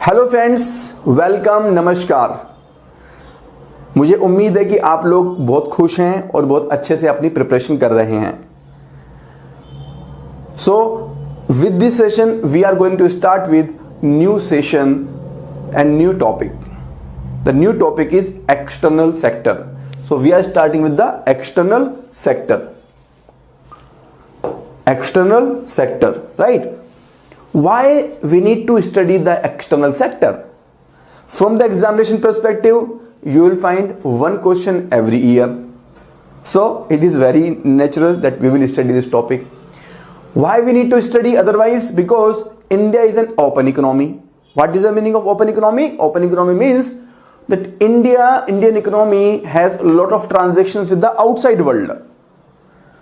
Hello friends, welcome, नमस्कार। मुझे उम्मीद है कि आप लोग बहुत खुश हैं और बहुत अच्छे से अपनी प्रिपरेशन कर रहे हैं। So with this session we are going to start with new session and new topic. The new topic is external sector. So we are starting with the external sector. External sector, right? Why we need to study the external sector? From the examination perspective, you will find one question every year. So it is very natural that we will study this topic. Why we need to study otherwise? Because India is an open economy. What is the meaning of open economy? Open economy means that Indian economy has a lot of transactions with the outside world.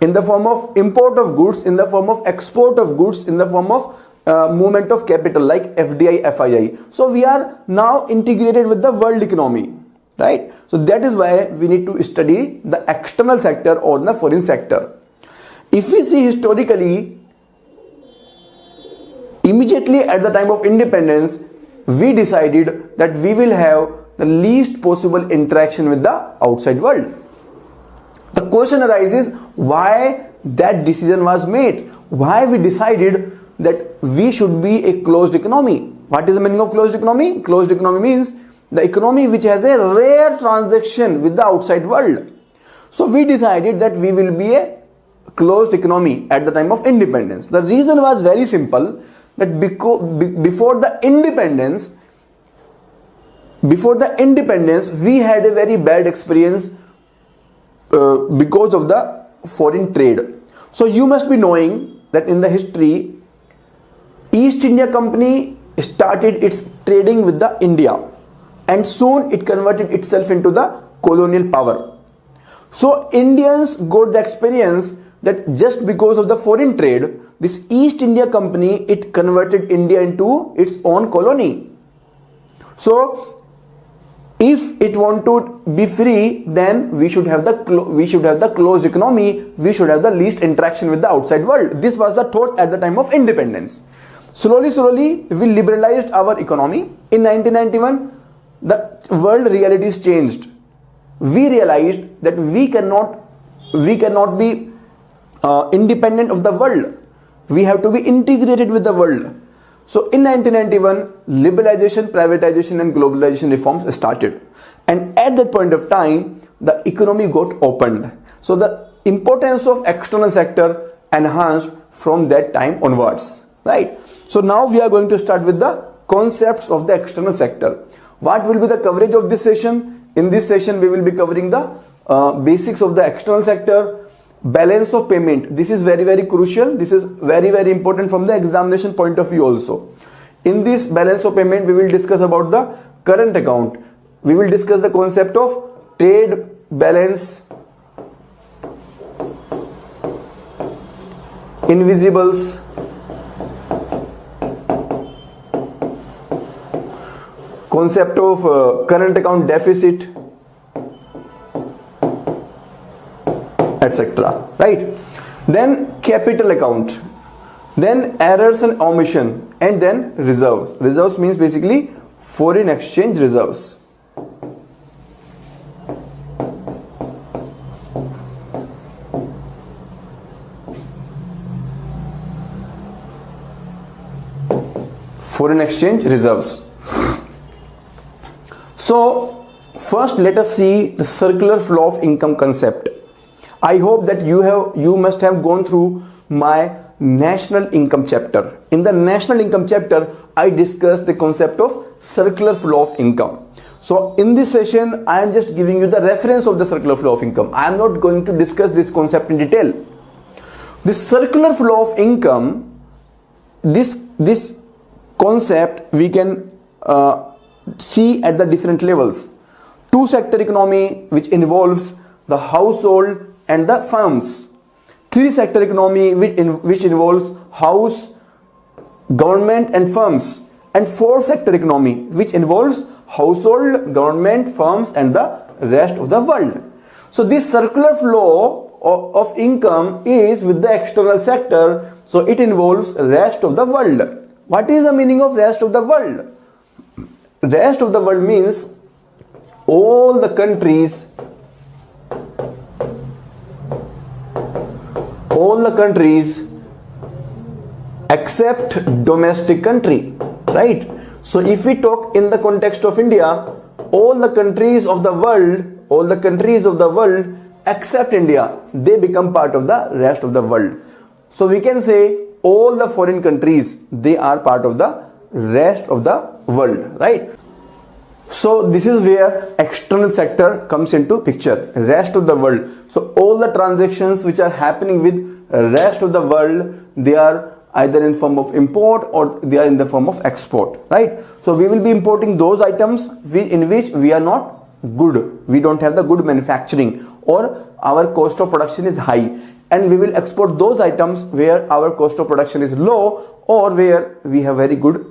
In the form of import of goods, in the form of export of goods, in the form of movement of capital like FDI, FII. So we are now integrated with the world economy, right? So that is why we need to study the external sector or the foreign sector. If we see historically, immediately at the time of independence, we decided that we will have the least possible interaction with the outside world. The question arises, why that decision was made? Why we decided that we should be a closed economy? What is the meaning of closed economy? Closed economy means the economy which has a rare transaction with the outside world. So we decided that we will be a closed economy at the time of independence. The reason was very simple, that before the independence, we had a very bad experience because of the foreign trade. So you must be knowing that in the history, East India Company started its trading with the India, and soon it converted itself into the colonial power. So Indians got the experience that just because of the foreign trade, this East India Company, it converted India into its own colony. So if it want to be free, then we should have the closed economy. We should have the least interaction with the outside world. This was the thought at the time of independence. Slowly we liberalized our economy. In 1991, the world realities changed. We realized that we cannot be independent of the world. We have to be integrated with the world. So in 1991, liberalization, privatization and globalization reforms started. And at that point of time, the economy got opened. So the importance of external sector enhanced from that time onwards, right? So now we are going to start with the concepts of the external sector. What will be the coverage of this session? In this session, we will be covering the basics of the external sector. Balance of payment, this is very crucial. This is very important from the examination point of view also. In this balance of payment, we will discuss about the current account. We will discuss the concept of trade balance, invisibles, concept of current account deficit, etc. Right? Then capital account, then errors and omission, and then reserves. Reserves means basically foreign exchange reserves. Foreign exchange reserves. So first let us see the circular flow of income concept. I hope that you must have gone through my national income chapter. In the national income chapter, I discussed the concept of circular flow of income. So in this session, I am just giving you the reference of the circular flow of income. I am not going to discuss this concept in detail. This circular flow of income, this concept we can see at the different levels. Two sector economy, which involves the household and the firms. Three sector economy, which involves house, government and firms. And four sector economy, which involves household, government, firms and the rest of the world. So this circular flow of income is with the external sector, so it involves rest of the world. What is the meaning of rest of the world? rest of the world means all the countries except domestic country, right? So if we talk in the context of India, all the countries of the world except India, they become part of the rest of the world. So we can say all the foreign countries, they are part of the rest of the world, right? So this is where external sector comes into picture, rest of the world. So all the transactions which are happening with rest of the world, they are either in form of import or they are in the form of export, right? So we will be importing those items in which we are not good, we don't have the good manufacturing, or our cost of production is high, and we will export those items where our cost of production is low or where we have very good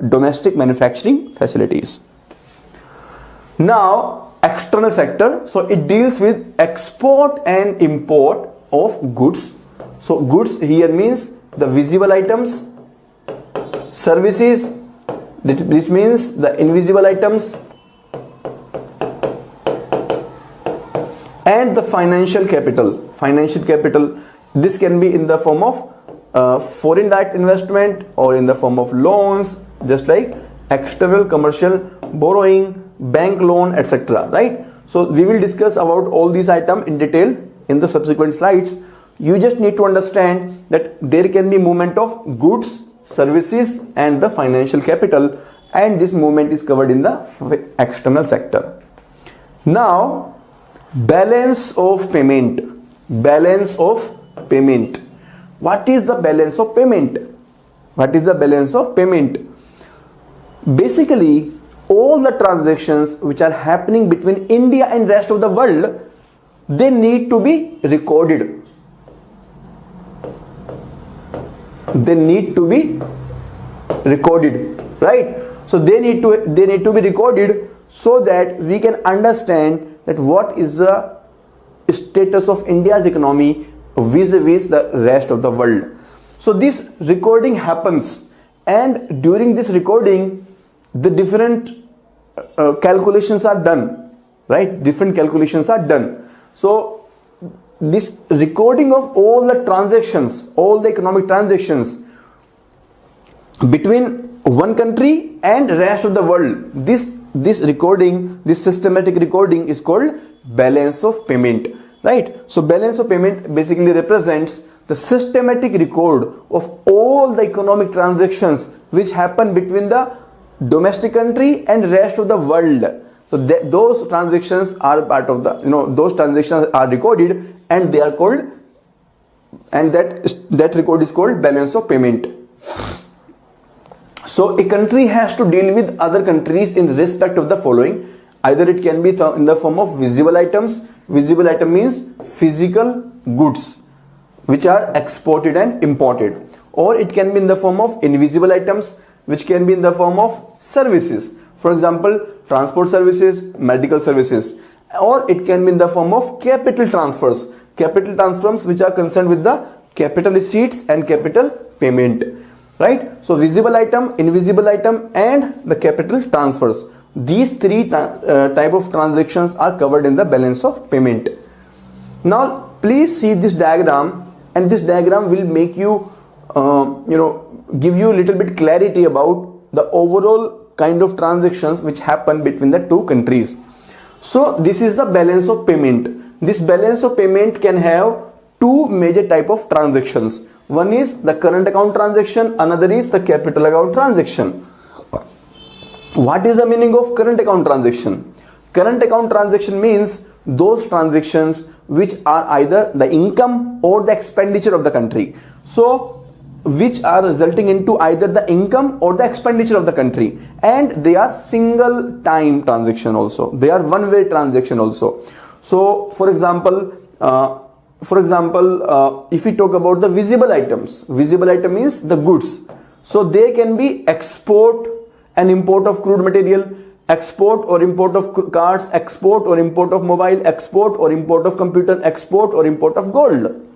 domestic manufacturing facilities. Now external sector, so it deals with export and import of goods. So goods here means the visible items, services, this means the invisible items, and the financial capital. This can be in the form of foreign direct investment or in the form of loans, just like external commercial borrowing, bank loan, etc., right? So we will discuss about all these items in detail in the subsequent slides. You just need to understand that there can be movement of goods, services and the financial capital, and this movement is covered in the external sector. Now balance of payment. What is the balance of payment? Basically all the transactions which are happening between India and rest of the world, they need to be recorded. Right? So they need to be recorded so that we can understand that what is the status of India's economy vis-a-vis the rest of the world. So this recording happens, and during this recording the different calculations are done, right? Different calculations are done. So this recording of all the transactions, all the economic transactions between one country and rest of the world, this recording, this systematic recording is called balance of payment, right? So balance of payment basically represents the systematic record of all the economic transactions which happen between the domestic country and rest of the world. So those transactions are part of the, those transactions are recorded, and they are called, and that record is called balance of payment. So a country has to deal with other countries in respect of the following. Either it can be in the form of visible items. Visible item means physical goods which are exported and imported, or it can be in the form of invisible items which can be in the form of services. For example, transport services, medical services, or it can be in the form of capital transfers which are concerned with the capital receipts and capital payment, right? So visible item, invisible item and the capital transfers, these three type of transactions are covered in the balance of payment. Now please see this diagram, and this diagram will make you give you a little bit clarity about the overall kind of transactions which happen between the two countries. So this is the balance of payment. This balance of payment can have two major type of transactions. One is the current account transaction, another is the capital account transaction. What is the meaning of current account transaction? Current account transaction means those transactions which are either the income or the expenditure of the country. So which are resulting into either the income or the expenditure of the country, and they are single time transaction also, they are one way transaction also. So for example, if we talk about the visible items, visible item means the goods. So they can be export and import of crude material, export or import of cars, export or import of mobile, export or import of computer, export or import of gold,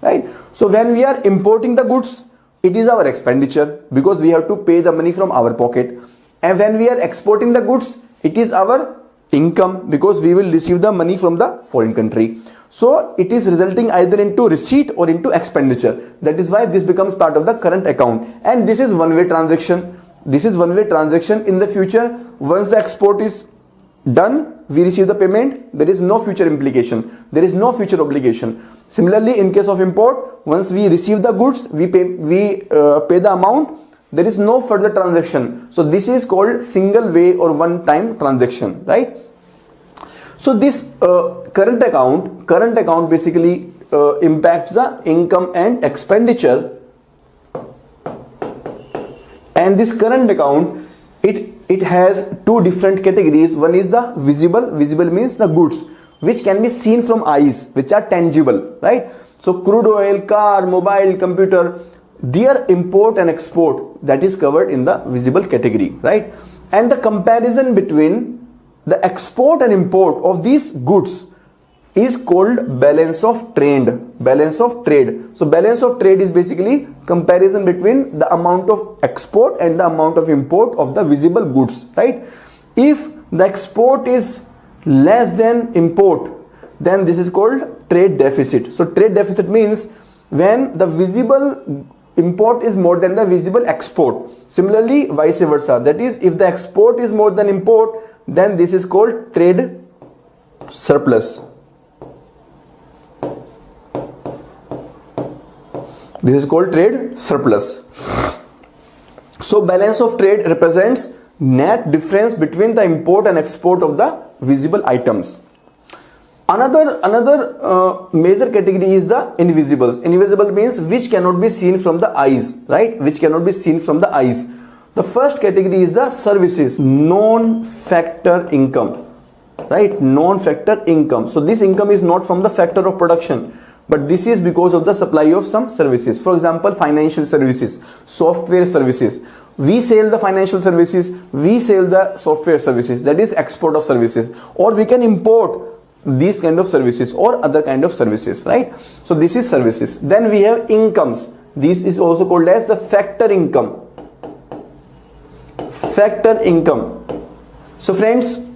right? So when we are importing the goods, it is our expenditure because we have to pay the money from our pocket, And when we are exporting the goods, it is our income, because we will receive the money from the foreign country. So it is resulting either into receipt or into expenditure. That is why this becomes part of the current account. And this is one-way transaction. This is one-way transaction. In the future, once the export is done, we receive the payment. There is no future implication. There is no future obligation. Similarly, in case of import, once we receive the goods, we pay the amount. There is no further transaction. So this is called single way or one-time transaction, right? So this current account basically impacts the income and expenditure. And this current account, it has two different categories. One is the visible. Visible means the goods which can be seen from eyes, which are tangible, right? So crude oil, car, mobile, computer, their import and export, that is covered in the visible category, right? And the comparison between the export and import of these goods is called balance of trade. Balance of trade. So balance of trade is basically comparison between the amount of export and the amount of import of the visible goods, right? If the export is less than import, then this is called trade deficit. So trade deficit means when the visible import is more than the visible export. Similarly, vice versa. That is, if the export is more than import, then this is called trade surplus. This is called trade surplus. So balance of trade represents net difference between the import and export of the visible items. Another major category is the invisibles. Invisible means which cannot be seen from the eyes, right? Which cannot be seen from the eyes. The first category is the services, non-factor income, right? Non-factor income. So this income is not from the factor of production, but this is because of the supply of some services. For example, financial services, software services. We sell the financial services, we sell the software services. That is export of services. Or we can import these kind of services or other kind of services, right? So this is services. Then we have incomes. This is also called as the factor income. Factor income. So friends,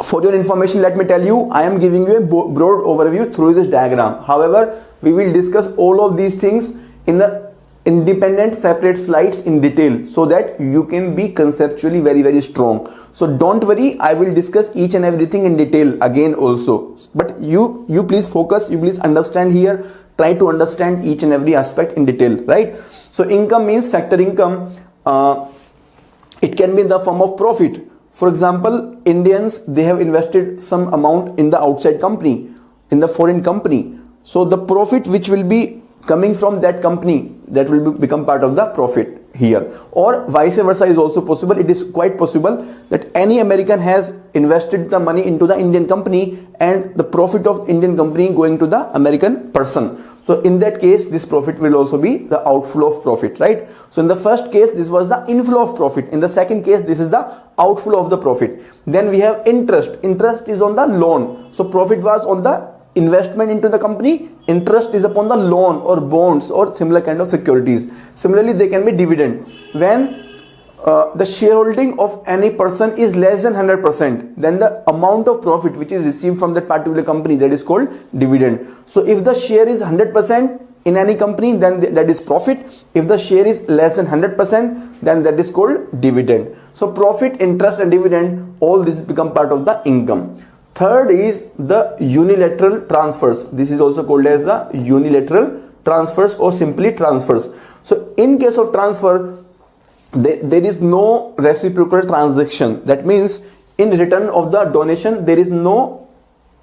for your information, let me tell you, I am giving you a broad overview through this diagram. However, we will discuss all of these things in the independent separate slides in detail, so that you can be conceptually very strong. So don't worry, I will discuss each and everything in detail again also. But you please focus, you please understand here, try to understand each and every aspect in detail, right? So income means factor income. It can be in the form of profit. For example, Indians, they have invested some amount in the outside company, in the foreign company. So the profit which will be coming from that company, that will become part of the profit here. Or vice versa is also possible. It is quite possible that any American has invested the money into the Indian company and the profit of Indian company going to the American person. So in that case, this profit will also be the outflow of profit, right? So in the first case, this was the inflow of profit. In the second case, this is the outflow of the profit. Then we have interest. Interest is on the loan. So profit was on the investment into the company, interest is upon the loan or bonds or similar kind of securities. Similarly, they can be dividend. When the shareholding of any person is less than 100%, then the amount of profit which is received from that particular company, that is called dividend. So if the share is 100% in any company, then that is profit. If the share is less than 100%, then that is called dividend. So profit, interest and dividend, all this become part of the income. Third is the unilateral transfers. This is also called as the unilateral transfers or simply transfers. So in case of transfer, there is no reciprocal transaction. That means in return of the donation, there is no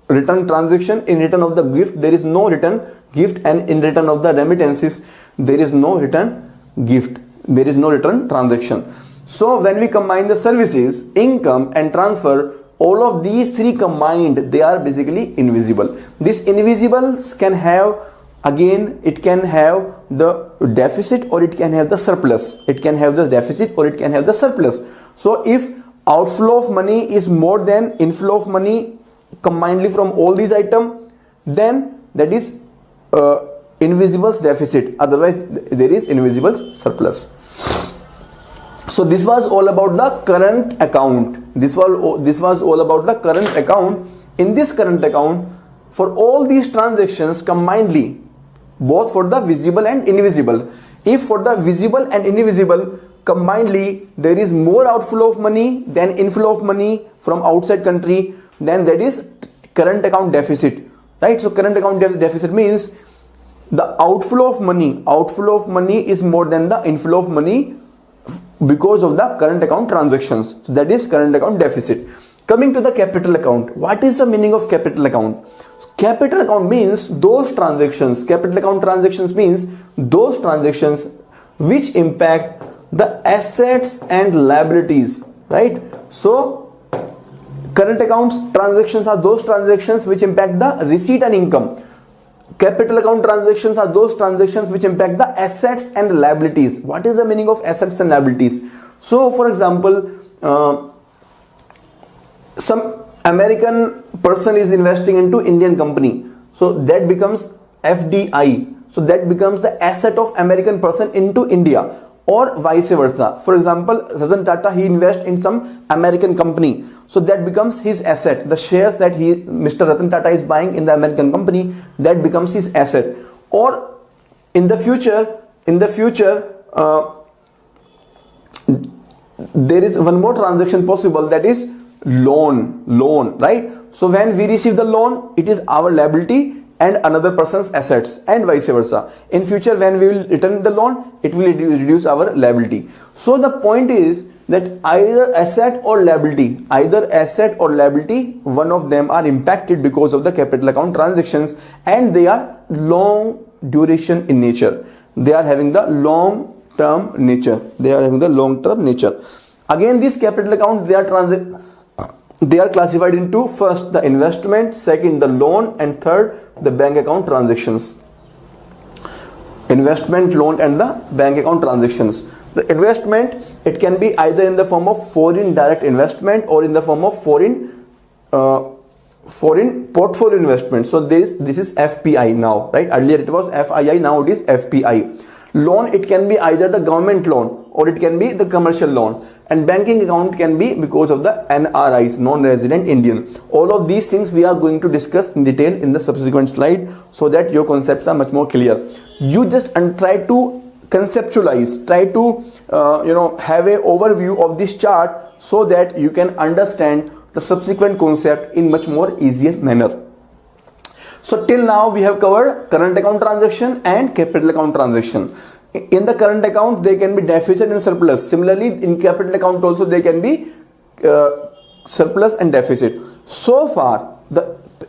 return transaction. In return of the gift, there is no return gift. And in return of the remittances, there is no return gift. There is no return transaction. So when we combine the services, income and transfer, all of these three combined, they are basically invisible. These invisibles can have, again, it can have the deficit or it can have the surplus. It can have the deficit or it can have the surplus. So if outflow of money is more than inflow of money combinedly from all these items, then that is invisible deficit. Otherwise, there is invisible surplus. So this was all about the current account. This was all about the current account. In this current account, for all these transactions combinedly, both for the visible and invisible, if for the visible and invisible combinedly there is more outflow of money than inflow of money from outside country, then that is current account deficit, right? So current account deficit means the outflow of money is more than the inflow of money because of the current account transactions. So that is current account deficit. Coming to the capital account, what is the meaning of capital account? Capital account means those transactions, capital account transactions means those transactions which impact the assets and liabilities, right? So current accounts transactions are those transactions which impact the receipt and income. Capital account transactions are those transactions which impact the assets and liabilities. What is the meaning of assets and liabilities? So for example, some American person is investing into Indian company, so that becomes FDI. So that becomes the asset of American person into India, or vice versa. For example, Ratan Tata, he invests in some American company, so that becomes his asset. The shares that Mr. Ratan Tata is buying in the American company, that becomes his asset. Or in the future, there is one more transaction possible, that is loan, right? So when we receive the loan, it is our liability and another person's assets, and vice versa. In future, when we will return the loan, it will reduce our liability. So the point is that either asset or liability, one of them are impacted because of the capital account transactions, and they are long duration in nature. They are having the long term nature. Again, this capital account, they are classified into first the investment, second the loan, and third the bank account transactions. Investment, loan, and the bank account transactions. The investment, it can be either in the form of foreign direct investment or in the form of foreign portfolio investment. So this is FPI now, right? Earlier it was FII, now it is FPI. Loan, it can be either the government loan or it can be the commercial loan, and banking account can be because of the NRIs, non-resident Indian. All of these things we are going to discuss in detail in the subsequent slide, so that your concepts are much more clear. You just try to conceptualize, try to have a overview of this chart, so that you can understand the subsequent concept in much more easier manner. So till now we have covered current account transaction and capital account transaction. In the current account, there can be deficit and surplus. Similarly, in capital account also there can be surplus and deficit. So far,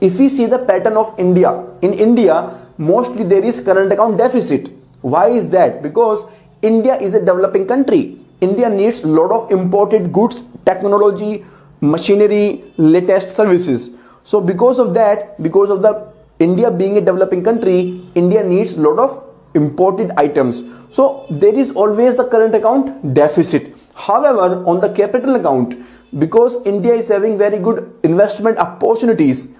if we see the pattern of India, in India mostly there is current account deficit. Why is that? Because India is a developing country. India needs a lot of imported goods, technology, machinery, latest services. So because of that, because of the India being a developing country, India needs a lot of imported items. So there is always a current account deficit. However, on the capital account, because India is having very good investment opportunities,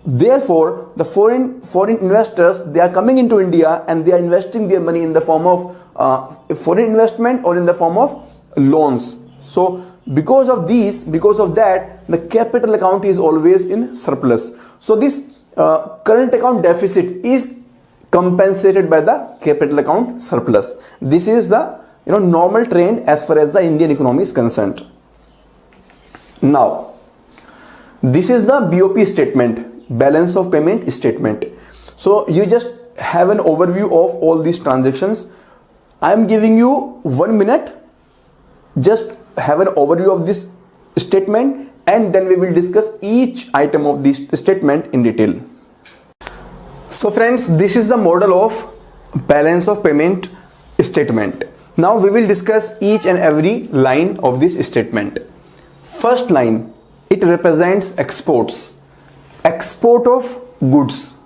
therefore the foreign investors, they are coming into India and they are investing their money in the form of foreign investment or in the form of loans. So because of that, the capital account is always in surplus. So this current account deficit is compensated by the capital account surplus. This is the normal trend as far as the Indian economy is concerned. Now, this is the BOP statement, balance of payment statement. So you just have an overview of all these transactions. I am giving you 1 minute. Just have an overview of this statement, and then we will discuss each item of this statement in detail. So friends, this is the model of balance of payment statement. Now we will discuss each and every line of this statement. First line, it represents exports, export of goods,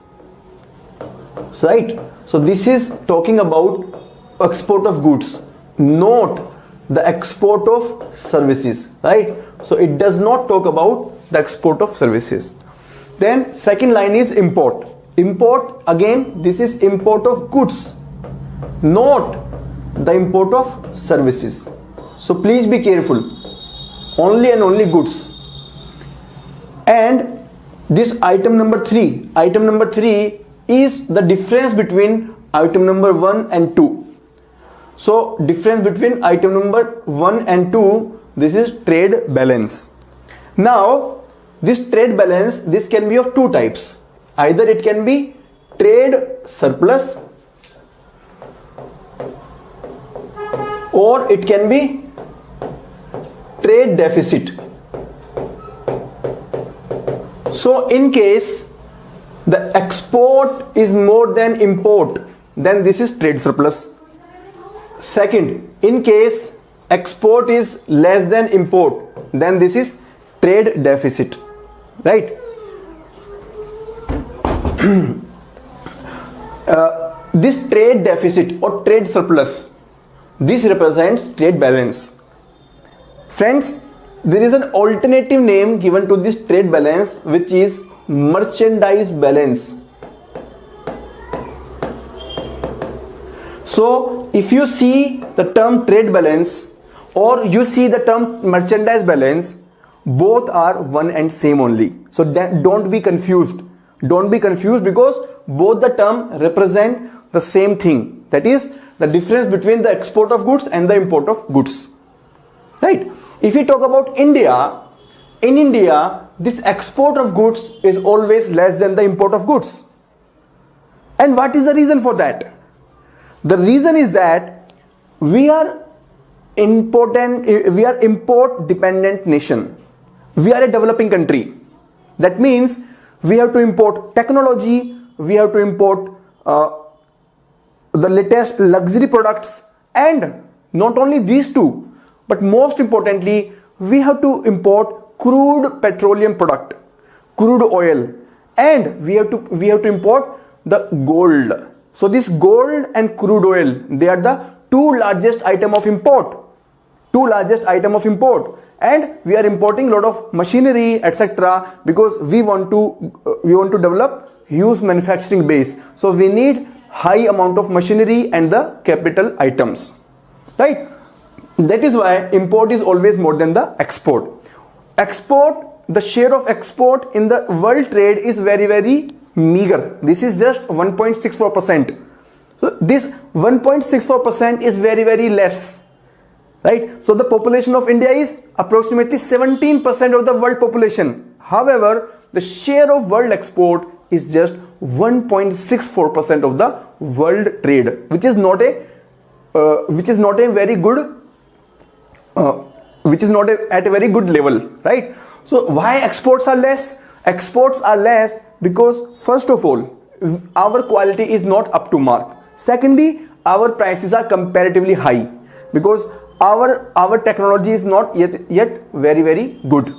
right? So this is talking about export of goods, not the export of services, right? So it does not talk about the export of services. Then second line is import. Import, again, this is import of goods, not the import of services. So please be careful. Only and only goods. And this item number 3 is the difference between item number 1 and 2. So difference between item number 1 and 2, this is trade balance. Now this trade balance, this can be of two types. Either it can be trade surplus or it can be trade deficit. So in case the export is more than import, then this is trade surplus. Second, in case export is less than import, then this is trade deficit, right? This trade deficit or trade surplus, this represents trade balance. Friends, there is an alternative name given to this trade balance, which is merchandise balance. So if you see the term trade balance or you see the term merchandise balance, both are one and same only. So don't be confused. Don't be confused, because both the term represent the same thing. That is the difference between the export of goods and the import of goods. Right? If we talk about India, in India, this export of goods is always less than the import of goods. And what is the reason for that? The reason is that we are import dependent nation. We are a developing country. That means we have to import technology, we have to import the latest luxury products, and not only these two, but most importantly, we have to import crude petroleum product, crude oil, and we have to import the gold. So this gold and crude oil, they are the two largest item of import. And we are importing a lot of machinery, etc., because we want to develop huge manufacturing base. So we need high amount of machinery and the capital items, right? That is why import is always more than the export. The share of export in the world trade is very, very meager. This is just 1.64%. So this 1.64% is very, very less, right? So the population of India is approximately 17% of the world population. However, the share of world export is just 1.64% of the world trade, which is not a very good at a very good level, right? So why exports are less? Exports are less because, first of all, our quality is not up to mark. Secondly, our prices are comparatively high because our technology is not yet very, very good.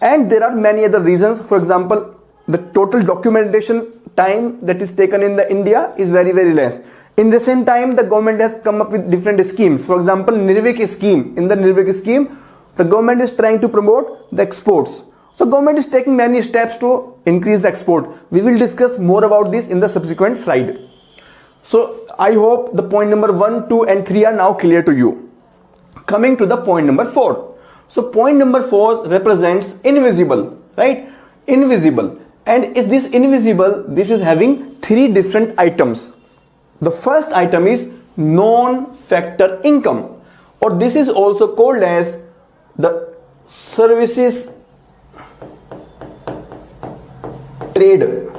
And there are many other reasons. For example, the total documentation time that is taken in the India is very, very less. In recent time, the government has come up with different schemes. For example, Nirvik scheme. In the Nirvik scheme, the government is trying to promote the exports. So government is taking many steps to increase the export. We will discuss more about this in the subsequent slide. So I hope the point number 1, 2 and 3 are now clear to you. Coming to the point number 4. So point number 4 represents invisible, right? Invisible. And is this invisible? This is having 3 different items. The first item is non-factor income, or this is also called as the services trade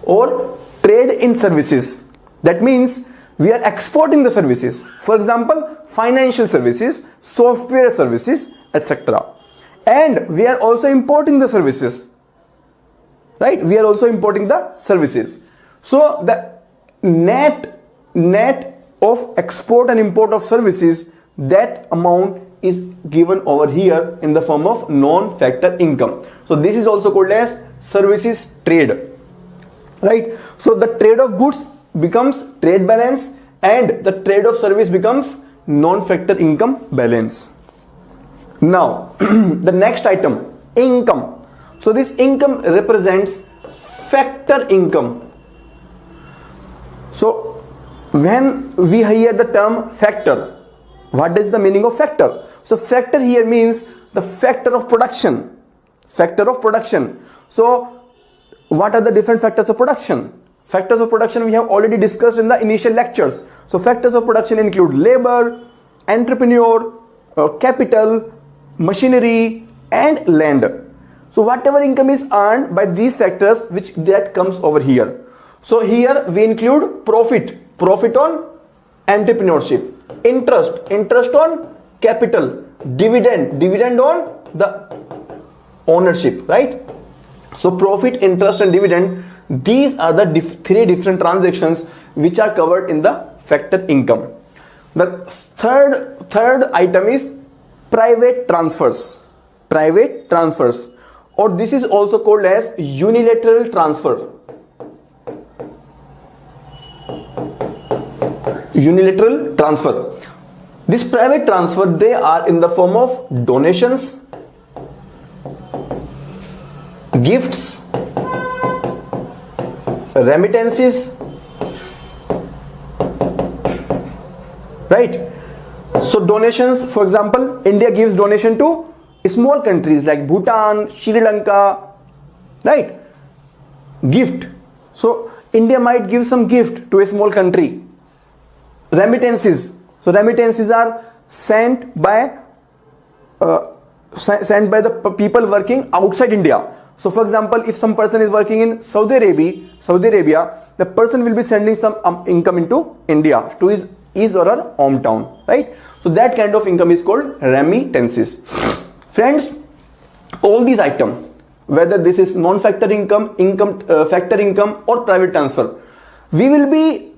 or trade in services. That means we are exporting the services. For example, financial services, software services, etc. And we are also importing the services, right? We are also importing the services. So the net of export and import of services, that amount is given over here in the form of non-factor income. So this is also called as services trade, right? So the trade of goods becomes trade balance and the trade of service becomes non-factor income balance. Now the next item, income. So this income represents factor income. So when we hear the term factor, What is the meaning of factor? So factor here means the factor of production. Factor of production. So what are the different factors of production? Factors of production we have already discussed in the initial lectures. So factors of production include labor, entrepreneur, capital, machinery and land. So whatever income is earned by these factors, which that comes over here. So here we include profit on entrepreneurship, interest on capital, dividend on the ownership, right? So profit, interest and dividend, these are the three different transactions which are covered in the factor income. The third item is private transfers. Private transfers, or this is also called as unilateral transfer. Unilateral transfer. This private transfer, they are in the form of donations, gifts, remittances, right? So donations, for example, India gives donation to small countries like Bhutan, Sri Lanka, right? Gift. So India might give some gift to a small country. Remittances. So remittances are sent by the people working outside India. So for example, if some person is working in Saudi Arabia, the person will be sending some income into India to his or her hometown, right? So that kind of income is called remittances. Friends, all these items, whether this is non-factor income, factor income or private transfer, we will be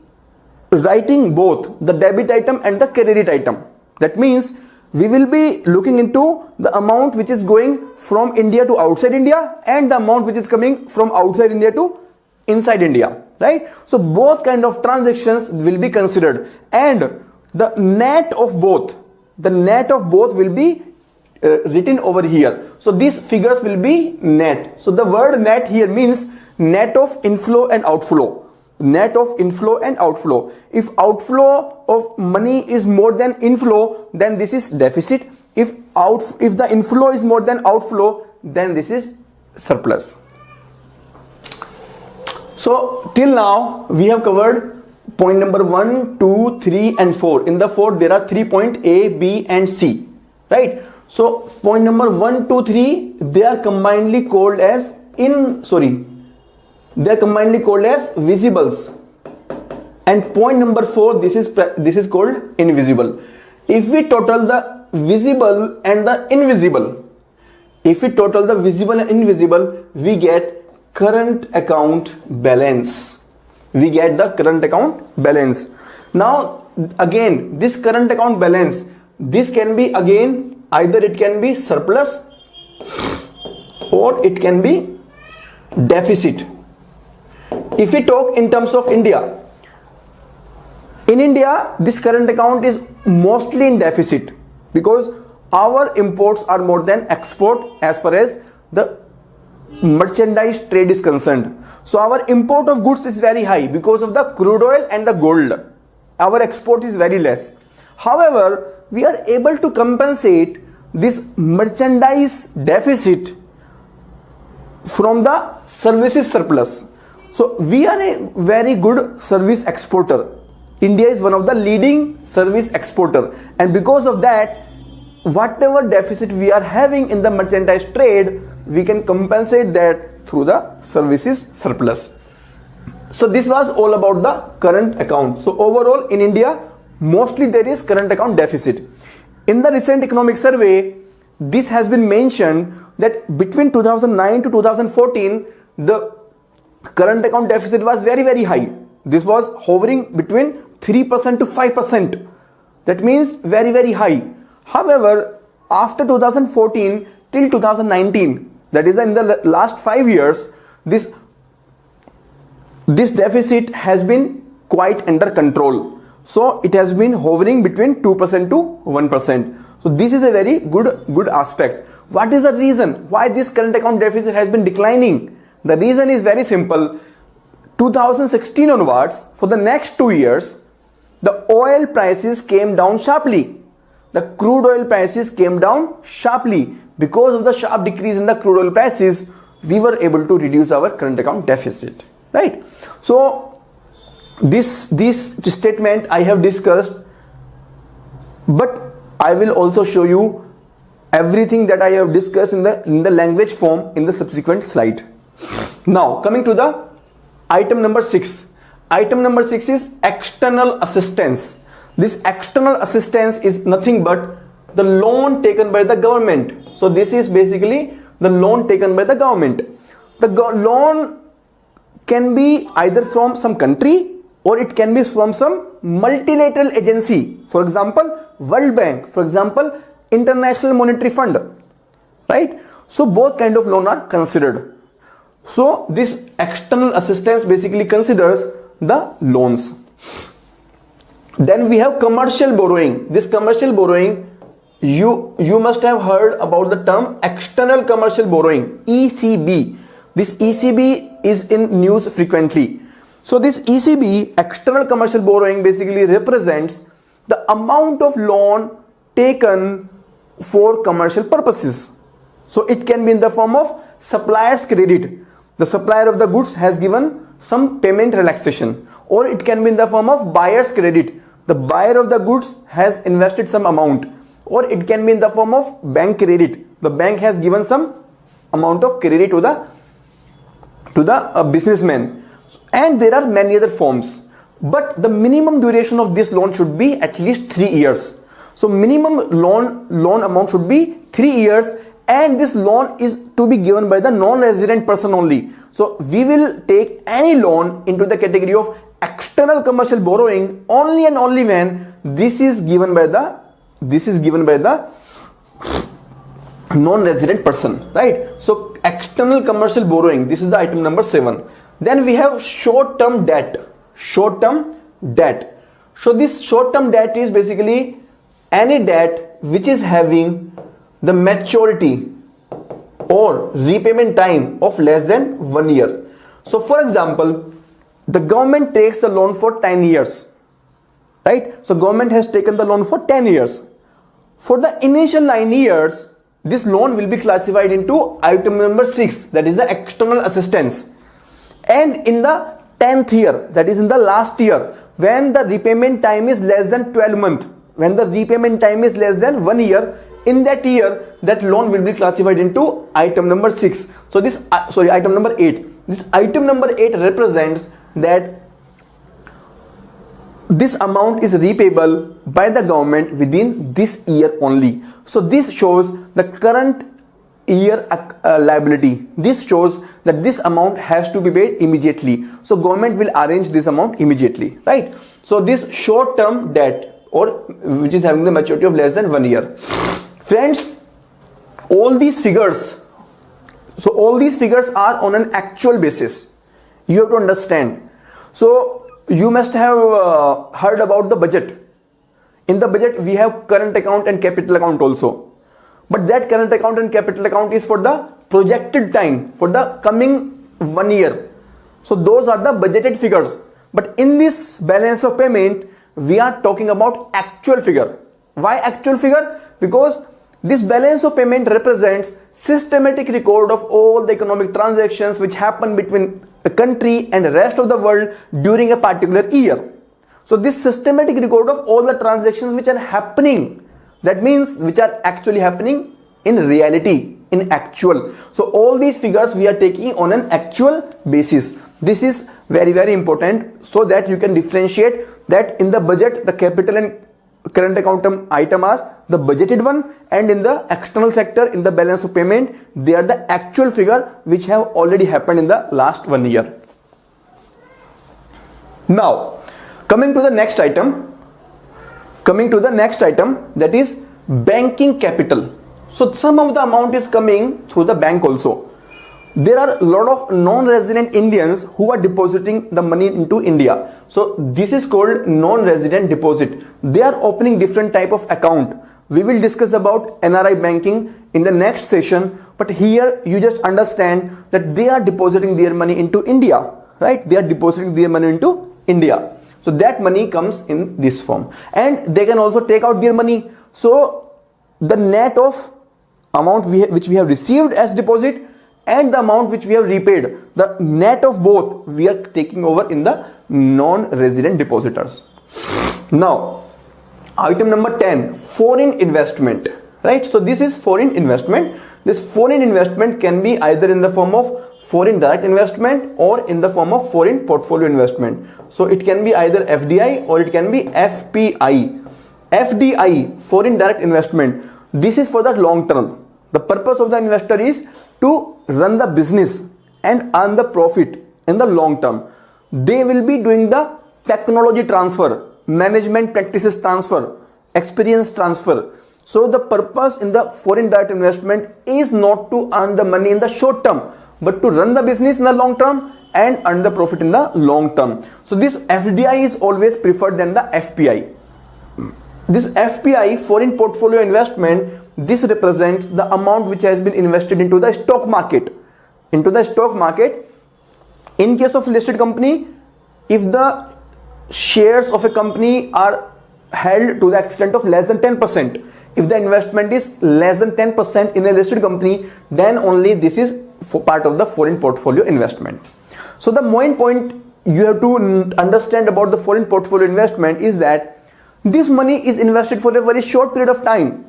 writing both the debit item and the credit item. That means we will be looking into the amount which is going from India to outside India and the amount which is coming from outside India to inside India, right? So both kind of transactions will be considered, and the net of both will be written over here. So these figures will be net. So the word net here means net of inflow and outflow. Net of inflow and outflow. If outflow of money is more than inflow, then this is deficit. If the inflow is more than outflow, then this is surplus. So till now we have covered point number 1, 2, 3 and 4. In the 4 there are 3 points A, B and C, right? So point number 1, 2, 3, they are combinedly called as visibles, and point number 4, this is called invisible. If we total the visible and the invisible, we get current account balance. Now again, this current account balance, this can be again either it can be surplus or it can be deficit. If we talk in terms of India, in India this current account is mostly in deficit because our imports are more than export as far as the merchandise trade is concerned. So our import of goods is very high because of the crude oil and the gold. Our export is very less. However, we are able to compensate this merchandise deficit from the services surplus. So we are a very good service exporter. India is one of the leading service exporter, and because of that, whatever deficit we are having in the merchandise trade, we can compensate that through the services surplus. So this was all about the current account. So overall in India, mostly there is current account deficit. In the recent economic survey, this has been mentioned that between 2009 to 2014, the current account deficit was very, very high. This was hovering between 3% to 5%. That means very, very high. However, after 2014 till 2019, that is in the last 5 years, this deficit has been quite under control. So it has been hovering between 2% to 1%. So this is a very good aspect. What is the reason why this current account deficit has been declining? The reason is very simple. 2016 onwards, for the next 2 years, the oil prices came down sharply. the crude oil prices came down sharply. Because of the sharp decrease in the crude oil prices, we were able to reduce our current account deficit, right? So this statement I have discussed, but I will also show you everything that I have discussed in the language form in the subsequent slide. Now coming to the item number 6. Item number 6 is external assistance. This external assistance is nothing but the loan taken by the government. So this is basically the loan taken by the government. The loan can be either from some country or it can be from some multilateral agency. For example, World Bank, for example, International Monetary Fund, right? So both kind of loan are considered. So this external assistance basically considers the loans. Then we have commercial borrowing. This commercial borrowing, you must have heard about the term external commercial borrowing, ECB. This ECB is in news frequently. So this ECB, external commercial borrowing, basically represents the amount of loan taken for commercial purposes. So it can be in the form of supplier's credit. The supplier of the goods has given some payment relaxation, or it can be in the form of buyer's credit. The buyer of the goods has invested some amount, or it can be in the form of bank credit. The bank has given some amount of credit to the businessman. And there are many other forms, but the minimum duration of this loan should be at least 3 years. So minimum loan amount should be 3 years, and this loan is to be given by the non-resident person only. So we will take any loan into the category of external commercial borrowing only and only when this is given by the non-resident person, right? So external commercial borrowing, this is the item number 7. Then we have short-term debt. Short-term debt. So this short-term debt is basically any debt which is having the maturity or repayment time of less than 1 year. So for example, the government takes the loan for 10 years, right? So government has taken the loan for 10 years. For the initial 9 years, this loan will be classified into item number 6, that is the external assistance. And in the 10th year, that is in the last year, when the repayment time is less than 12 months, when the repayment time is less than 1 year, in that year, that loan will be classified into item number 6. So this, item number 8. This item number 8 represents that this amount is repayable by the government within this year only. So this shows the current year liability. This shows that this amount has to be paid immediately. So government will arrange this amount immediately, right? So this short-term debt, or which is having the maturity of less than 1 year. Friends, all these figures are on an actual basis. You have to understand. So you must have heard about the budget. In the budget, we have current account and capital account also. But that current account and capital account is for the projected time, for the coming 1 year. So those are the budgeted figures. But in this balance of payment, we are talking about actual figure. Why actual figure? Because this balance of payment represents systematic record of all the economic transactions which happen between a country and the rest of the world during a particular year. So this systematic record of all the transactions which are happening, that means which are actually happening in reality, in actual. So all these figures we are taking on an actual basis. This is very, very important, so that you can differentiate that in the budget, the capital and current account item are the budgeted one, and in the external sector, in the balance of payment, they are the actual figure which have already happened in the last 1 year. Now coming to the next item, that is banking capital. So some of the amount is coming through the bank also. There are a lot of non-resident Indians who are depositing the money into India. So this is called non-resident deposit. They are opening different type of account. We will discuss about NRI banking in the next session, but here you just understand that they are depositing their money into India, right? They are depositing their money into India. So that money comes in this form, and they can also take out their money. So the net of amount which we have received as deposit and the amount which we have repaid, the net of both we are taking over in the non-resident depositors. Now item number 10, foreign investment, right? So this is foreign investment. This foreign investment can be either in the form of foreign direct investment or in the form of foreign portfolio investment. So it can be either FDI or it can be FPI. FDI, foreign direct investment, this is for the long term. The purpose of the investor is to run the business and earn the profit in the long term. They will be doing the technology transfer, management practices transfer, experience transfer. So the purpose in the foreign direct investment is not to earn the money in the short term, but to run the business in the long term and earn the profit in the long term. So this FDI is always preferred than the FPI. This FPI, foreign portfolio investment, this represents the amount which has been invested into the stock market. Into the stock market. In case of listed company, if the shares of a company are held to the extent of less than 10%, if the investment is less than 10% in a listed company, then only this is part of the foreign portfolio investment. So the main point you have to understand about the foreign portfolio investment is that this money is invested for a very short period of time.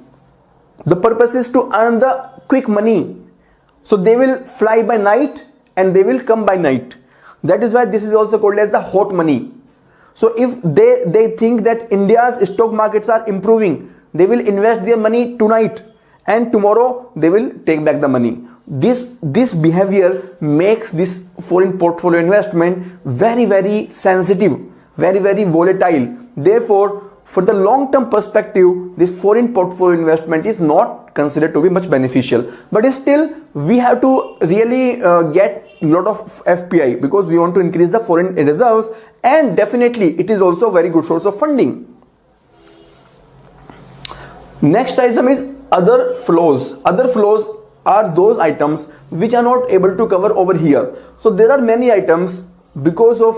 The purpose is to earn the quick money. So they will fly by night and they will come by night. That is why this is also called as the hot money. So if they think that India's stock markets are improving, they will invest their money tonight and tomorrow they will take back the money. This behavior makes this foreign portfolio investment very, very sensitive, very, very volatile. Therefore, for the long term perspective, this foreign portfolio investment is not considered to be much beneficial. But still, we have to really get a lot of FPI because we want to increase the foreign reserves, and definitely it is also a very good source of funding. Next item is other flows. Other flows are those items which are not able to cover over here. So there are many items because of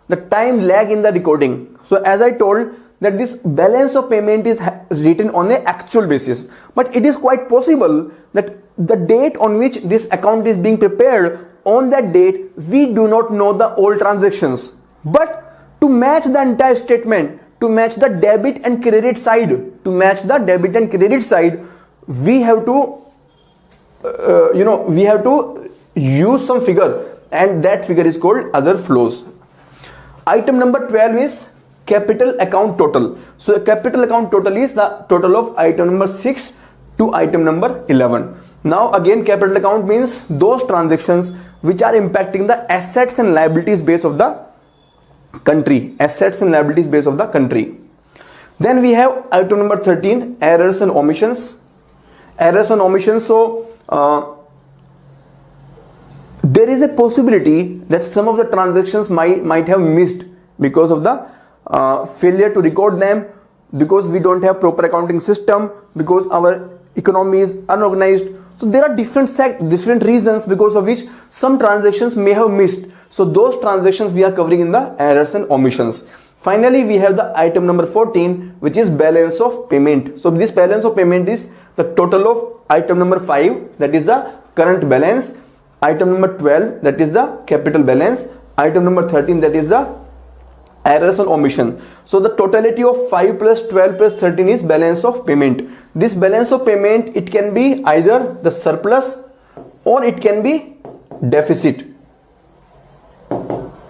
the time lag in the recording. So as I told that this balance of payment is written on an actual basis, but it is quite possible that the date on which this account is being prepared, on that date we do not know the old transactions, but to match the entire statement, to match the debit and credit side, we have to we have to use some figure, and that figure is called other flows. Item number 12 is capital account total. So a capital account total is the total of item number 6 to item number 11. Now again, capital account means those transactions which are impacting the assets and liabilities base of the country. Then we have item number 13, errors and omissions. So there is a possibility that some of the transactions might have missed because of the failure to record them, because we don't have proper accounting system, because our economy is unorganized. So there are different reasons because of which some transactions may have missed. So those transactions we are covering in the errors and omissions. Finally, we have the item number 14, which is balance of payment. So this balance of payment is the total of item number 5, that is the current balance, item number 12, that is the capital balance, item number 13, that is the errors and omission. So the totality of 5 plus 12 plus 13 is balance of payment. This balance of payment, it can be either the surplus or it can be deficit,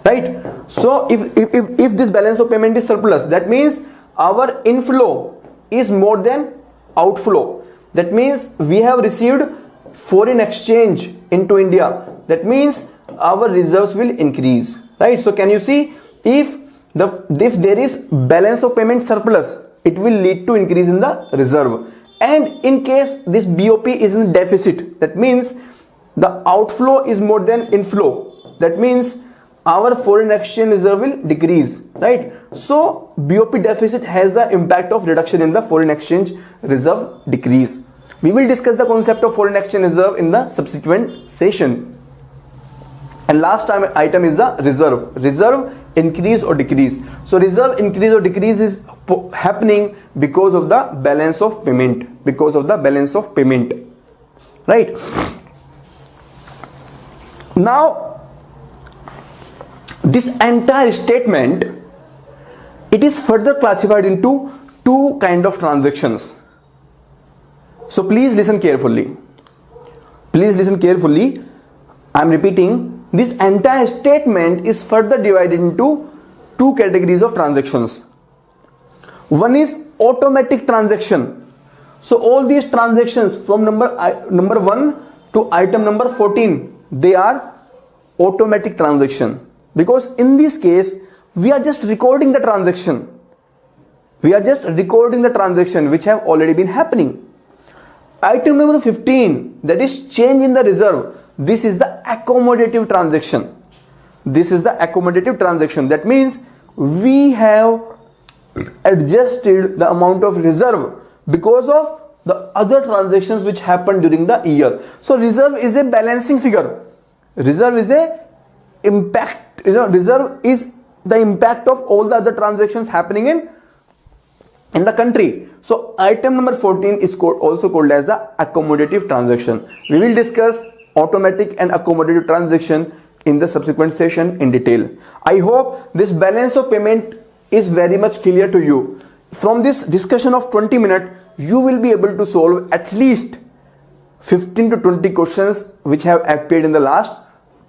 right? So if this balance of payment is surplus, that means our inflow is more than outflow. That means we have received foreign exchange into India. That means our reserves will increase, right? So can you see, if there is balance of payment surplus, it will lead to increase in the reserve. And in case this BOP is in deficit, that means the outflow is more than inflow. That means our foreign exchange reserve will decrease, right? So BOP deficit has the impact of reduction in the foreign exchange reserve decrease. We will discuss the concept of foreign exchange reserve in the subsequent session. And last item is the reserve increase or decrease. So reserve increase or decrease is happening because of the balance of payment, right? Now this entire statement, it is further classified into two kind of transactions. So please listen carefully. I am repeating, this entire statement is further divided into two categories of transactions. One is automatic transaction. So all these transactions from number 1 to item number 14, they are automatic transaction, because in this case we are just recording the transaction. Which have already been happening. Item number 15, that is change in the reserve. This is the accommodative transaction. That means we have adjusted the amount of reserve because of the other transactions which happened during the year. So reserve is a balancing figure. Reserve is the impact of all the other transactions happening in the country. So item number 14 is also called as the accommodative transaction. We will discuss automatic and accommodative transaction in the subsequent session in detail. I hope this balance of payment is very much clear to you. From this discussion of 20 minutes, you will be able to solve at least 15 to 20 questions which have appeared in the last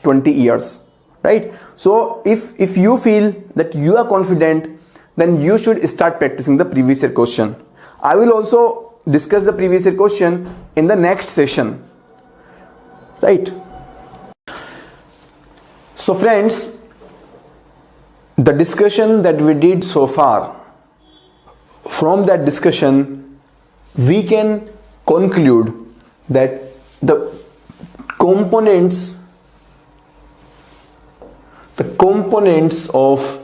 20 years, right? So if you feel that you are confident, then you should start practicing the previous year question. I will also discuss the previous year question in the next session, right? So friends, the discussion that we did so far, from that discussion we can conclude that the components of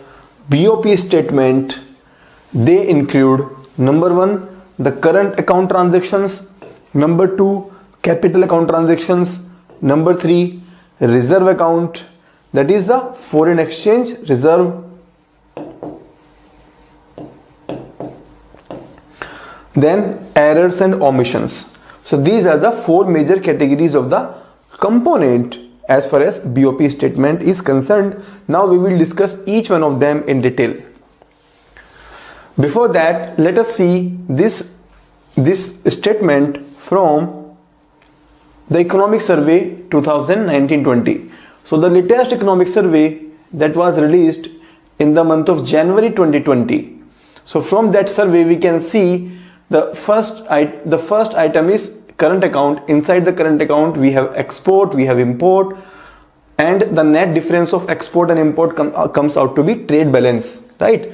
BOP statement, they include number 1, the current account transactions, number 2, capital account transactions, number 3, reserve account, that is the foreign exchange reserve, then errors and omissions. So these are the 4 major categories of the component as far as BOP statement is concerned. Now we will discuss each one of them in detail. Before that, let us see this statement from the economic survey 2019-20. So the latest economic survey that was released in the month of January 2020. So from that survey we can see the first item is current account. Inside the current account we have export, we have import, and the net difference of export and import comes out to be trade balance, right?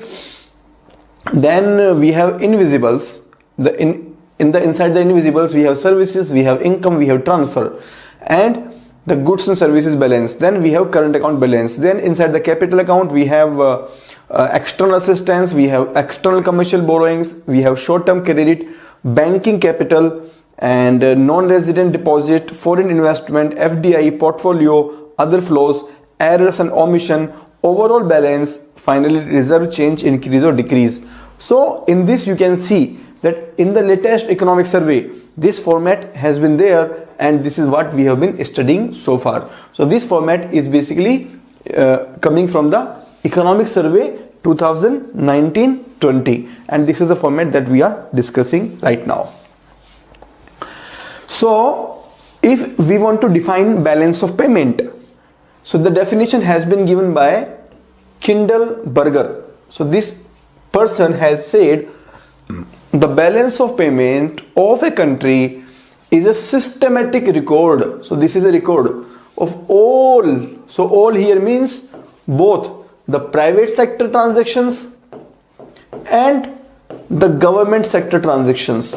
Then we have invisibles. Inside the invisibles we have services, we have income, we have transfer, and the goods and services balance. Then we have current account balance. Then inside the capital account we have external assistance, we have external commercial borrowings, we have short-term credit, banking capital, and non-resident deposit, foreign investment, FDI, portfolio, other flows, errors and omission, overall balance, finally reserve change, increase or decrease. So in this you can see that in the latest economic survey this format has been there, and this is what we have been studying so far. So this format is basically coming from the economic survey 2019-20, and this is the format that we are discussing right now. So if we want to define balance of payment, so the definition has been given by Kindleberger. So this person has said the balance of payment of a country is a systematic record. So this is a record of all. So all here means both the private sector transactions and the government sector transactions.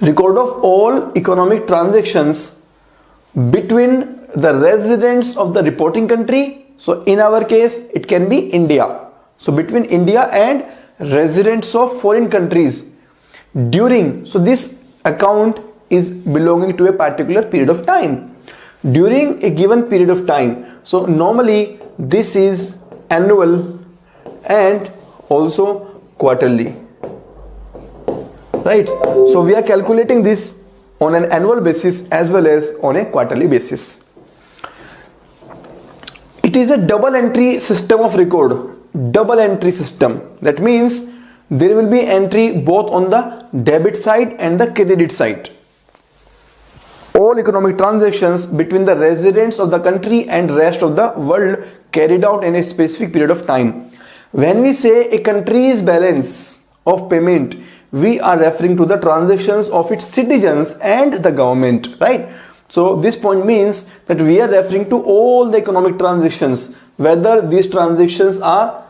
Record of all economic transactions between the residents of the reporting country. So in our case it can be India. So between India and residents of foreign countries during, so this account is belonging to a particular period of time. during a given period of time. So normally this is annual and also quarterly, right? So we are calculating this on an annual basis as well as on a quarterly basis. It is a double entry system of record. Double entry system, that means there will be entry both on the debit side and the credit side. All economic transactions between the residents of the country and rest of the world carried out in a specific period of time. When we say a country's balance of payment, we are referring to the transactions of its citizens and the government, right? So this point means that we are referring to all the economic transactions, whether these transactions are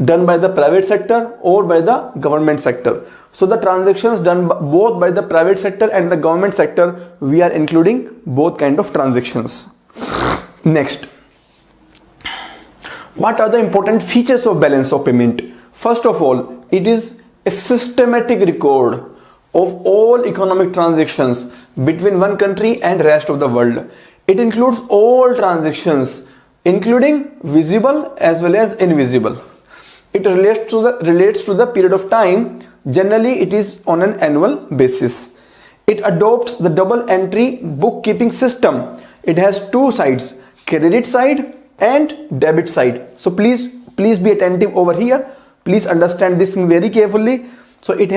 done by the private sector or by the government sector. So the transactions done both by the private sector and the government sector, we are including both kind of transactions. Next, what are the important features of balance of payment? First of all, it is a systematic record of all economic transactions between one country and rest of the world. It includes all transactions, including visible as well as invisible. It relates to the period of time. Generally, it is on an annual basis. It adopts the double entry bookkeeping system. It has two sides, credit side and debit side. So please be attentive over here. Please understand this very carefully. So it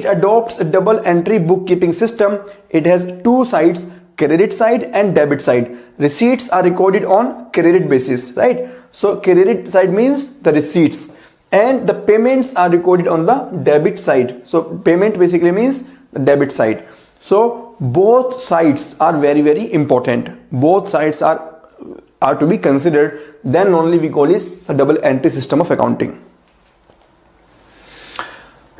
adopts a double entry bookkeeping system. It has two sides, credit side and debit side. Receipts are recorded on credit basis, right? So credit side means the receipts, and the payments are recorded on the debit side. So payment basically means the debit side. So both sides are very, very important. Both sides are to be considered. Then only we call it a double entry system of accounting.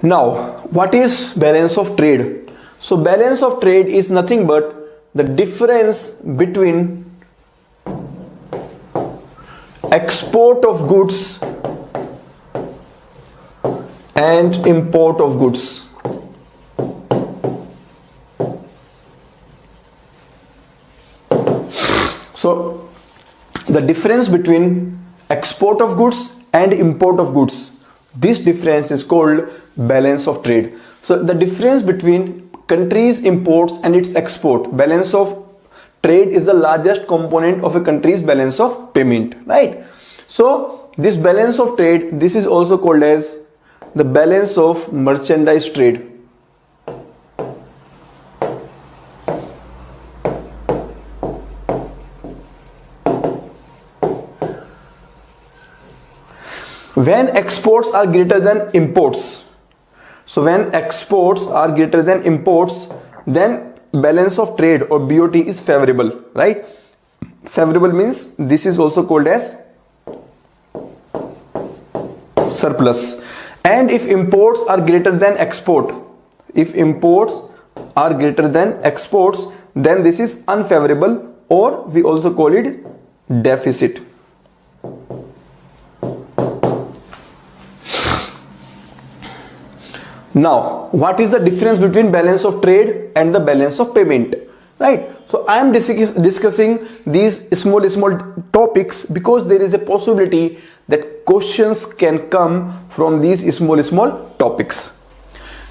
Now, what is balance of trade? So balance of trade is nothing but the difference between export of goods and import of goods. So the difference between export of goods and import of goods, this difference is called balance of trade. So the difference between country's imports and its export, balance of trade is the largest component of a country's balance of payment, right? So this balance of trade, this is also called as the balance of merchandise trade. When exports are greater than imports, so when exports are greater than imports, then balance of trade or BOT is favorable, right? Favorable means this is also called as surplus. And if imports are greater than export, if imports are greater than exports, then this is unfavorable, or we also call it deficit. Now, what is the difference between balance of trade and the balance of payment, right? So I am discussing these small topics because there is a possibility that questions can come from these small topics.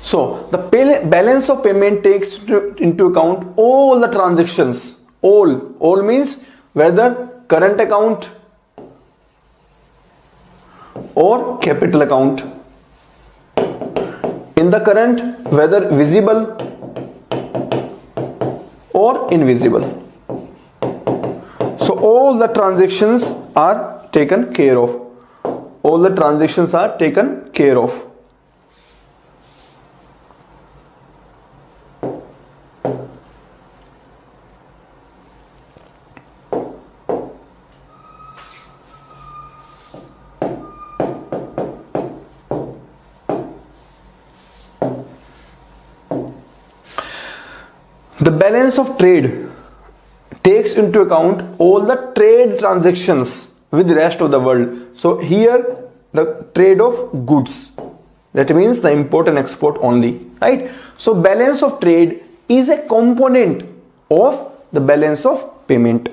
So the balance of payment takes into account all the transactions. All means whether current account or capital account. In the current, whether visible or invisible. So all the transactions are taken care of. All the transactions are taken care of. The balance of trade takes into account all the trade transactions with the rest of the world. So here the trade of goods, that means the import and export only, right? So balance of trade is a component of the balance of payment.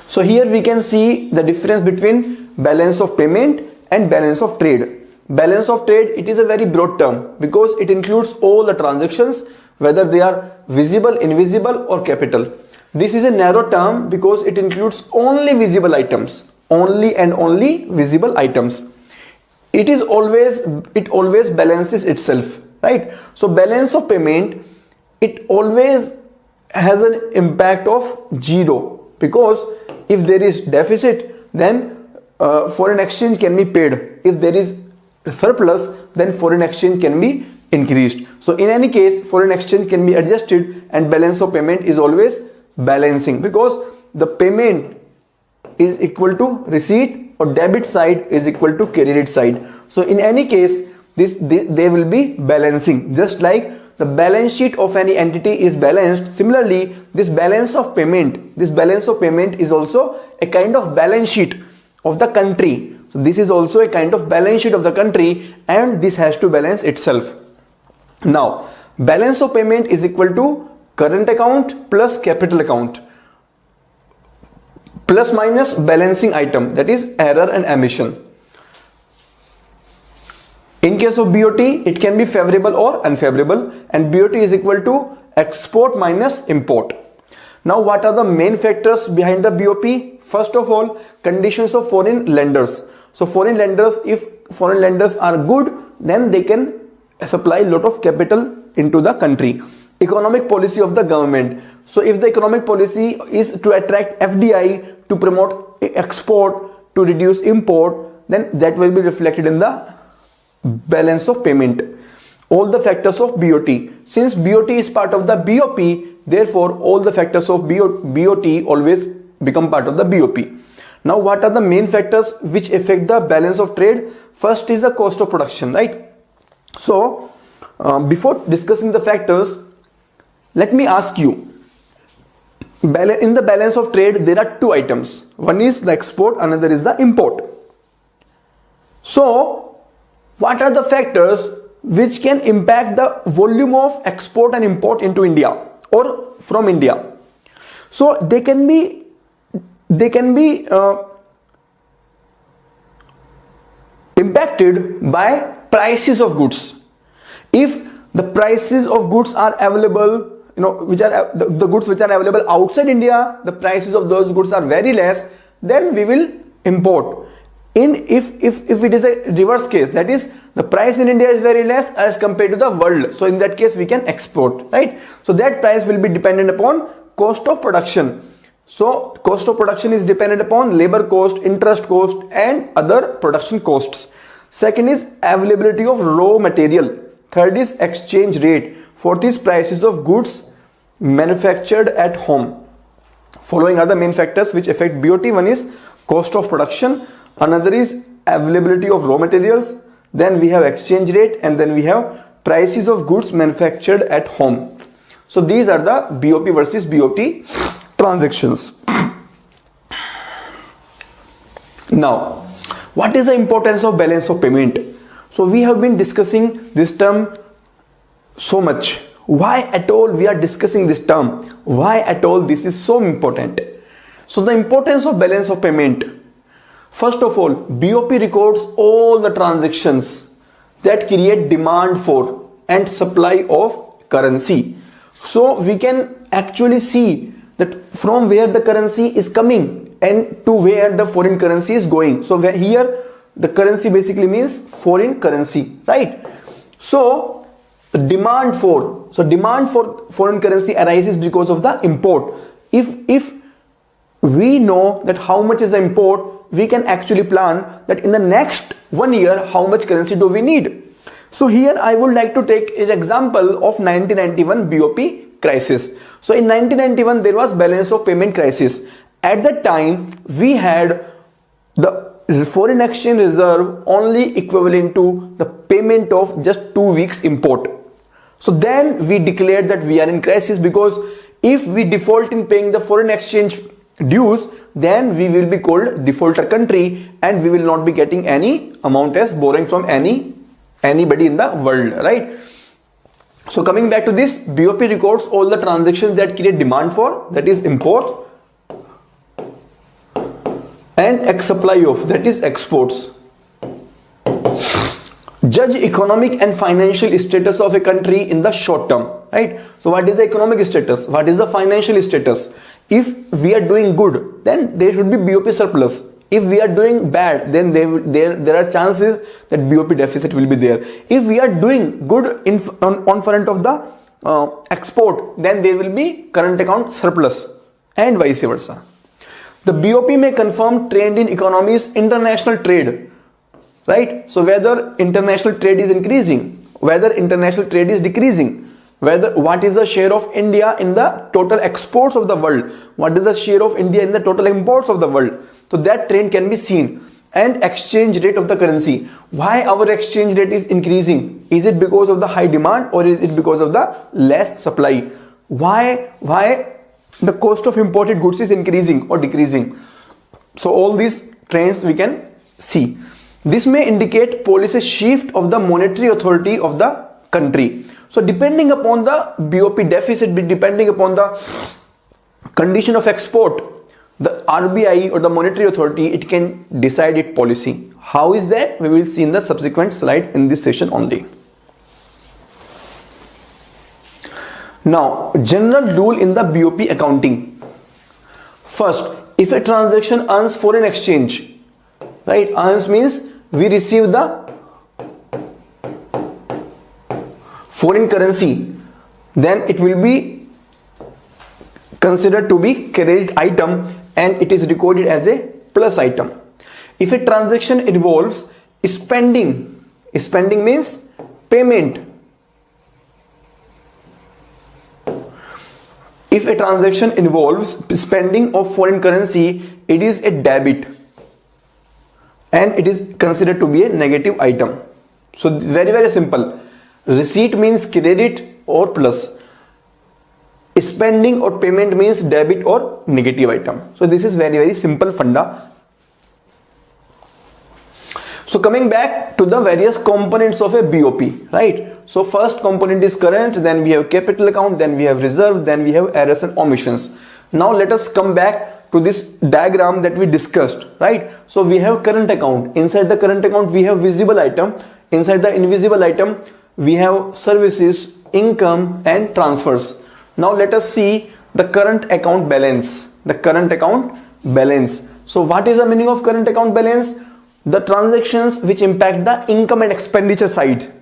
So here we can see the difference between balance of payment and balance of trade. Balance of trade, it is a very broad term because it includes all the transactions, whether they are visible, invisible or capital. This is a narrow term because it includes only visible items, only and only visible items. It always balances itself, right? So balance of payment, it always has an impact of 0 because if there is deficit, then foreign exchange can be paid. If there is surplus, then foreign exchange can be increased. So in any case, foreign exchange can be adjusted and balance of payment is always balancing because the payment is equal to receipt or debit side is equal to credit side. So in any case, they will be balancing. Just like the balance sheet of any entity is balanced, similarly this balance of payment is also a kind of balance sheet of the country. So this is also a kind of balance sheet of the country and this has to balance itself. Now balance of payment is equal to current account plus capital account plus minus balancing item, that is error and omission. In case of BOT, it can be favorable or unfavorable, and BOT is equal to export minus import. Now what are the main factors behind the BOP? First of all, conditions of foreign lenders. So foreign lenders, if foreign lenders are good, then they can supply a lot of capital into the country. Economic policy of the government. So if the economic policy is to attract FDI, to promote export, to reduce import, then that will be reflected in the balance of payment. All the factors of BOT. Since BOT is part of the BOP, therefore all the factors of BOT always become part of the BOP. Now what are the main factors which affect the balance of trade? First is the cost of production, right? So before discussing the factors, let me ask you, in the balance of trade there are two items. One is the export, another is the import. So what are the factors which can impact the volume of export and import into India or from India? So they can be impacted by prices of goods. If the prices of goods are available, which are the goods which are available outside India, the prices of those goods are very less, then we will import. If it is a reverse case, that is the price in India is very less as compared to the world, so in that case we can export, right? So that price will be dependent upon cost of production. So cost of production is dependent upon labor cost, interest cost and other production costs. Second is availability of raw material. Third is exchange rate. Fourth is prices of goods manufactured at home. Following are the main factors which affect BOT. One is cost of production, another is availability of raw materials, then we have exchange rate, and then we have prices of goods manufactured at home. So these are the BOP versus BOT transactions. Now what is the importance of balance of payment? So we have been discussing this term so much. Why at all we are discussing this term? Why at all this is so important? So the importance of balance of payment. First of all, BOP records all the transactions that create demand for and supply of currency. So we can actually see that from where the currency is coming and to where the foreign currency is going. So here the currency basically means foreign currency, right? So the demand for foreign currency arises because of the import. If we know that how much is the import, we can actually plan that in the next 1 year how much currency do we need. So here I would like to take an example of 1991 BOP crisis. So in 1991 there was balance of payment crisis. At that time we had the foreign exchange reserve only equivalent to the payment of just 2 weeks import. So then we declared that we are in crisis, because if we default in paying the foreign exchange dues, then we will be called defaulter country and we will not be getting any amount as borrowing from anybody in the world, right? So coming back to this, BOP records all the transactions that create demand for, that is import, and supply of, that is exports. Judge economic and financial status of a country in the short term, right? So what is the economic status? What is the financial status? If we are doing good, then there should be BOP surplus. If we are doing bad, then there are chances that BOP deficit will be there. If we are doing good on front of the export, then there will be current account surplus, and vice versa. The BOP may confirm trend in economies, international trade, right? So whether international trade is increasing, whether international trade is decreasing, what is the share of India in the total exports of the world, what is the share of India in the total imports of the world. So that trend can be seen. And exchange rate of the currency, why our exchange rate is increasing? Is it because of the high demand, or is it because of the less supply? Why the cost of imported goods is increasing or decreasing? So all these trends we can see. This may indicate policy shift of the monetary authority of the country. So depending upon the BOP deficit, depending upon the condition of export, the RBI or the monetary authority, it can decide its policy. How is that? We will see in the subsequent slide in this session only. Now, general rule in the BOP accounting. First, if a transaction earns foreign exchange, right? Earns means we receive the foreign currency, then it will be considered to be credit item, and it is recorded as a plus item. If a transaction involves spending means payment. If a transaction involves spending of foreign currency, it is a debit, and it is considered to be a negative item. So very simple. Receipt means credit or plus. Spending or payment means debit or negative item. So this is very simple funda. So coming back to the various components of a BOP, right? So first component is current, then we have capital account, then we have reserve, then we have errors and omissions. Now let us come back to this diagram that we discussed, right? So we have current account. Inside the current account we have visible item. Inside the invisible item we have services, income and transfers. Now let us see the current account balance. The current account balance. So what is the meaning of current account balance? The transactions which impact the income and expenditure side,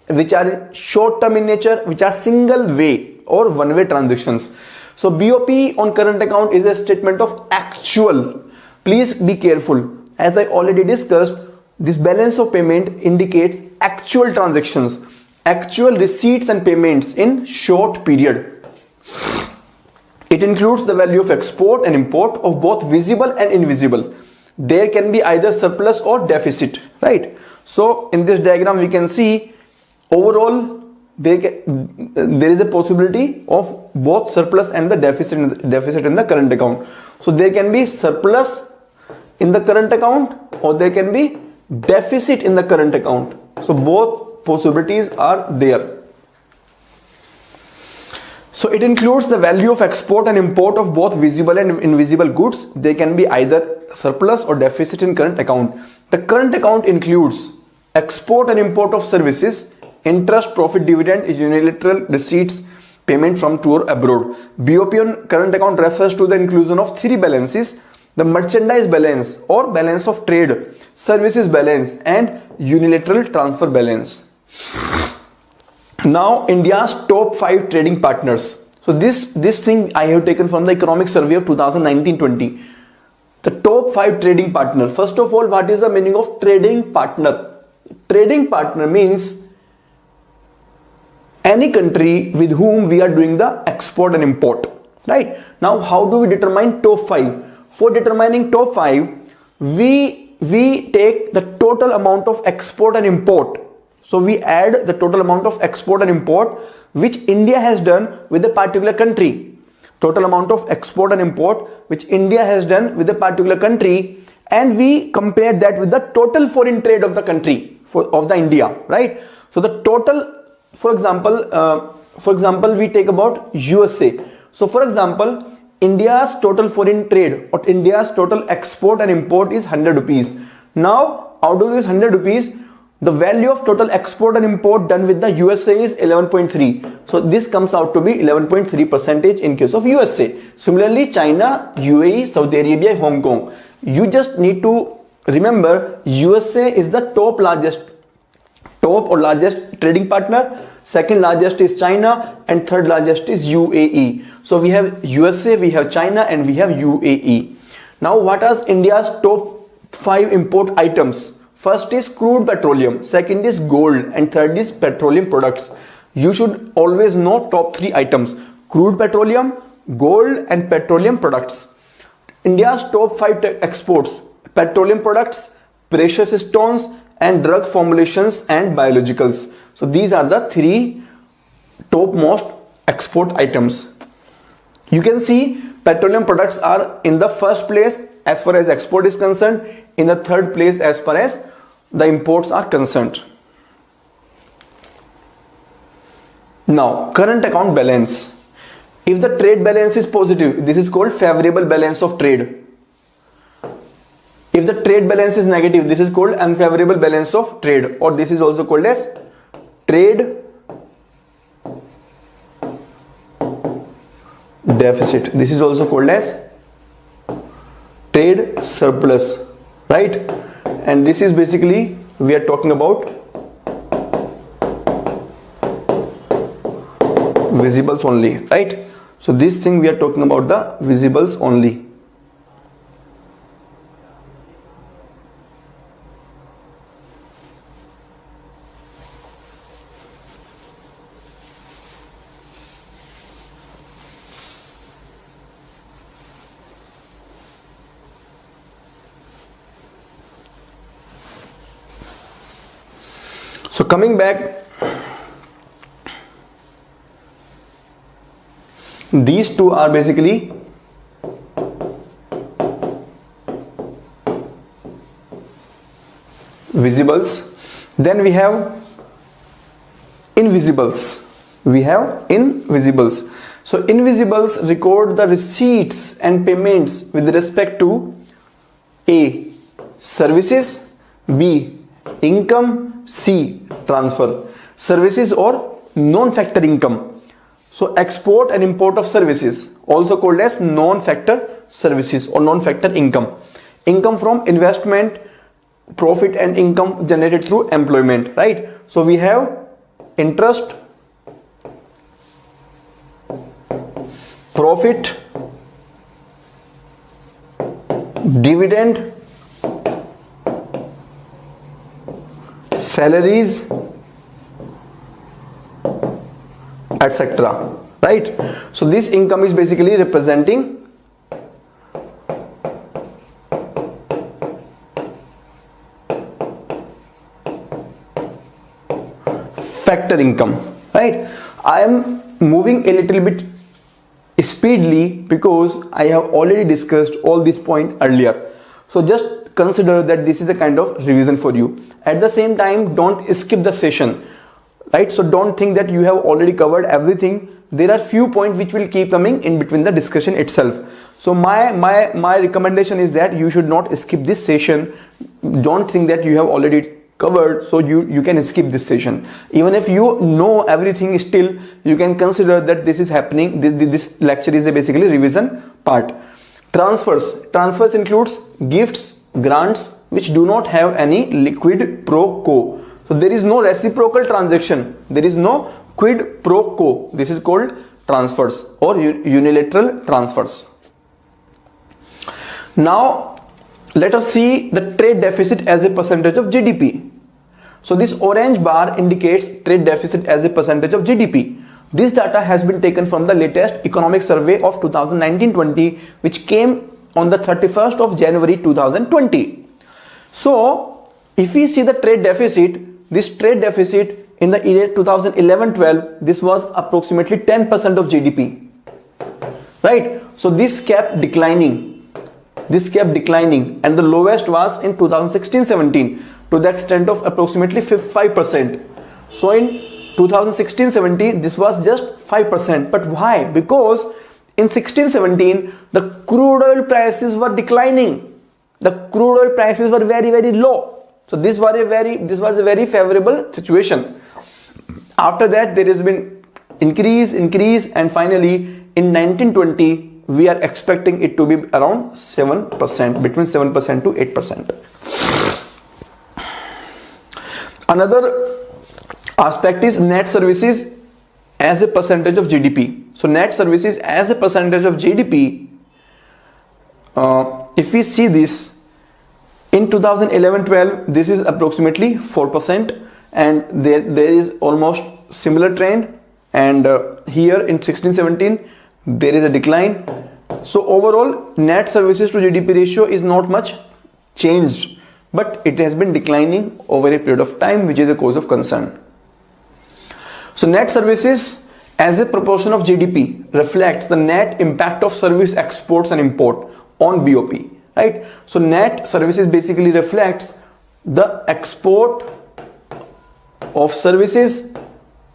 which are short term in nature, which are single way or one way transactions. So BOP on current account is a statement of actual. Please be careful. As I already discussed, this balance of payment indicates actual transactions, actual receipts and payments in short period. It includes the value of export and import of both visible and invisible. There can be either surplus or deficit, right? So in this diagram we can see overall there is a possibility of both surplus and the deficit in the current account. So there can be surplus in the current account, or there can be deficit in the current account. So both possibilities are there. So it includes the value of export and import of both visible and invisible goods. They can be either surplus or deficit in current account. The current account includes export and import of services, interest, profit, dividend, unilateral receipts, payment from tour abroad. BOP on current account refers to the inclusion of three balances: the merchandise balance or balance of trade, services balance and unilateral transfer balance. Now India's top 5 trading partners. So this thing I have taken from the economic survey of 2019-20. The top 5 trading partner. First of all, what is the meaning of trading partner? Trading partner means any country with whom we are doing the export and import, right? Now how do we determine top 5? For determining top 5, we take the total amount of export and import. So we add the total amount of export and import which India has done with a particular country. Total amount of export and import which India has done with a particular country, and we compare that with the total foreign trade of the country, of the India, right? So the total, for example, for example, we take about USA. So for example, India's total foreign trade or India's total export and import is 100 rupees. Now out of this 100 rupees, the value of total export and import done with the USA is 11.3. So this comes out to be 11.3% in case of USA. Similarly, China, UAE, Saudi Arabia, Hong Kong. You just need to remember USA is the top or largest trading partner. Second largest is China and third largest is UAE. So we have USA, we have China and we have UAE. Now what are India's top 5 import items? First is crude petroleum, second is gold and third is petroleum products. You should always know top 3 items: crude petroleum, gold and petroleum products. India's top 5 exports: petroleum products, precious stones and drug formulations and biologicals. So these are the 3 top most export items. You can see petroleum products are in the first place as far as export is concerned, in the third place as far as the imports are concerned. Now, current account balance. If the trade balance is positive, this is called favorable balance of trade. If the trade balance is negative, this is called unfavorable balance of trade, or this is also called as trade deficit. This is also called as trade surplus, right? And this is basically, we are talking about visibles only, right? So this thing we are talking about the visibles only. So coming back, these two are basically visibles. Then we have invisibles. So invisibles record the receipts and payments with respect to A, services, B, income, C, transfer. Services or non-factor income. So export and import of services, also called as non-factor services or non-factor income. Income from investment, profit and income generated through employment, right? So we have interest, profit, dividend, salaries, etc. Right? So this income is basically representing factor income, right? I am moving a little bit speedily because I have already discussed all these points earlier. So just consider that this is a kind of revision for you. At the same time, don't skip the session, right? So don't think that you have already covered everything. There are few points which will keep coming in between the discussion itself. So my recommendation is that you should not skip this session. Don't think that you have already covered, so you can skip this session. Even if you know everything, still you can consider that this is happening. This lecture is a basically revision part. Transfers includes gifts, grants which do not have any liquid pro quo. So there is no reciprocal transaction, there is no quid pro quo. This is called transfers or unilateral transfers. Now let us see the trade deficit as a percentage of GDP. So this orange bar indicates trade deficit as a percentage of GDP. This data has been taken from the latest economic survey of 2019-20, which came on the 31st of January 2020. So if we see the trade deficit, this trade deficit in the year 2011-12, this was approximately 10% of GDP, right? So this kept declining. And the lowest was in 2016-17 to the extent of approximately 5%. So in 2016-17 this was just 5%. But why? Because in 16-17 the crude oil prices were declining. The crude oil prices were very, very low. So this was a very favorable situation. After that there has been increase, and finally in 1920 we are expecting it to be around 7%, between 7% to 8%. Another aspect is net services as a percentage of GDP. So net services as a percentage of GDP, if we see this in 2011-12, this is approximately 4%, and there is almost similar trend, and here in 16-17 there is a decline. So overall net services to GDP ratio is not much changed, but it has been declining over a period of time, which is a cause of concern. So net services as a proportion of GDP reflects the net impact of service exports and import on BOP, right? So net services basically reflects the export of services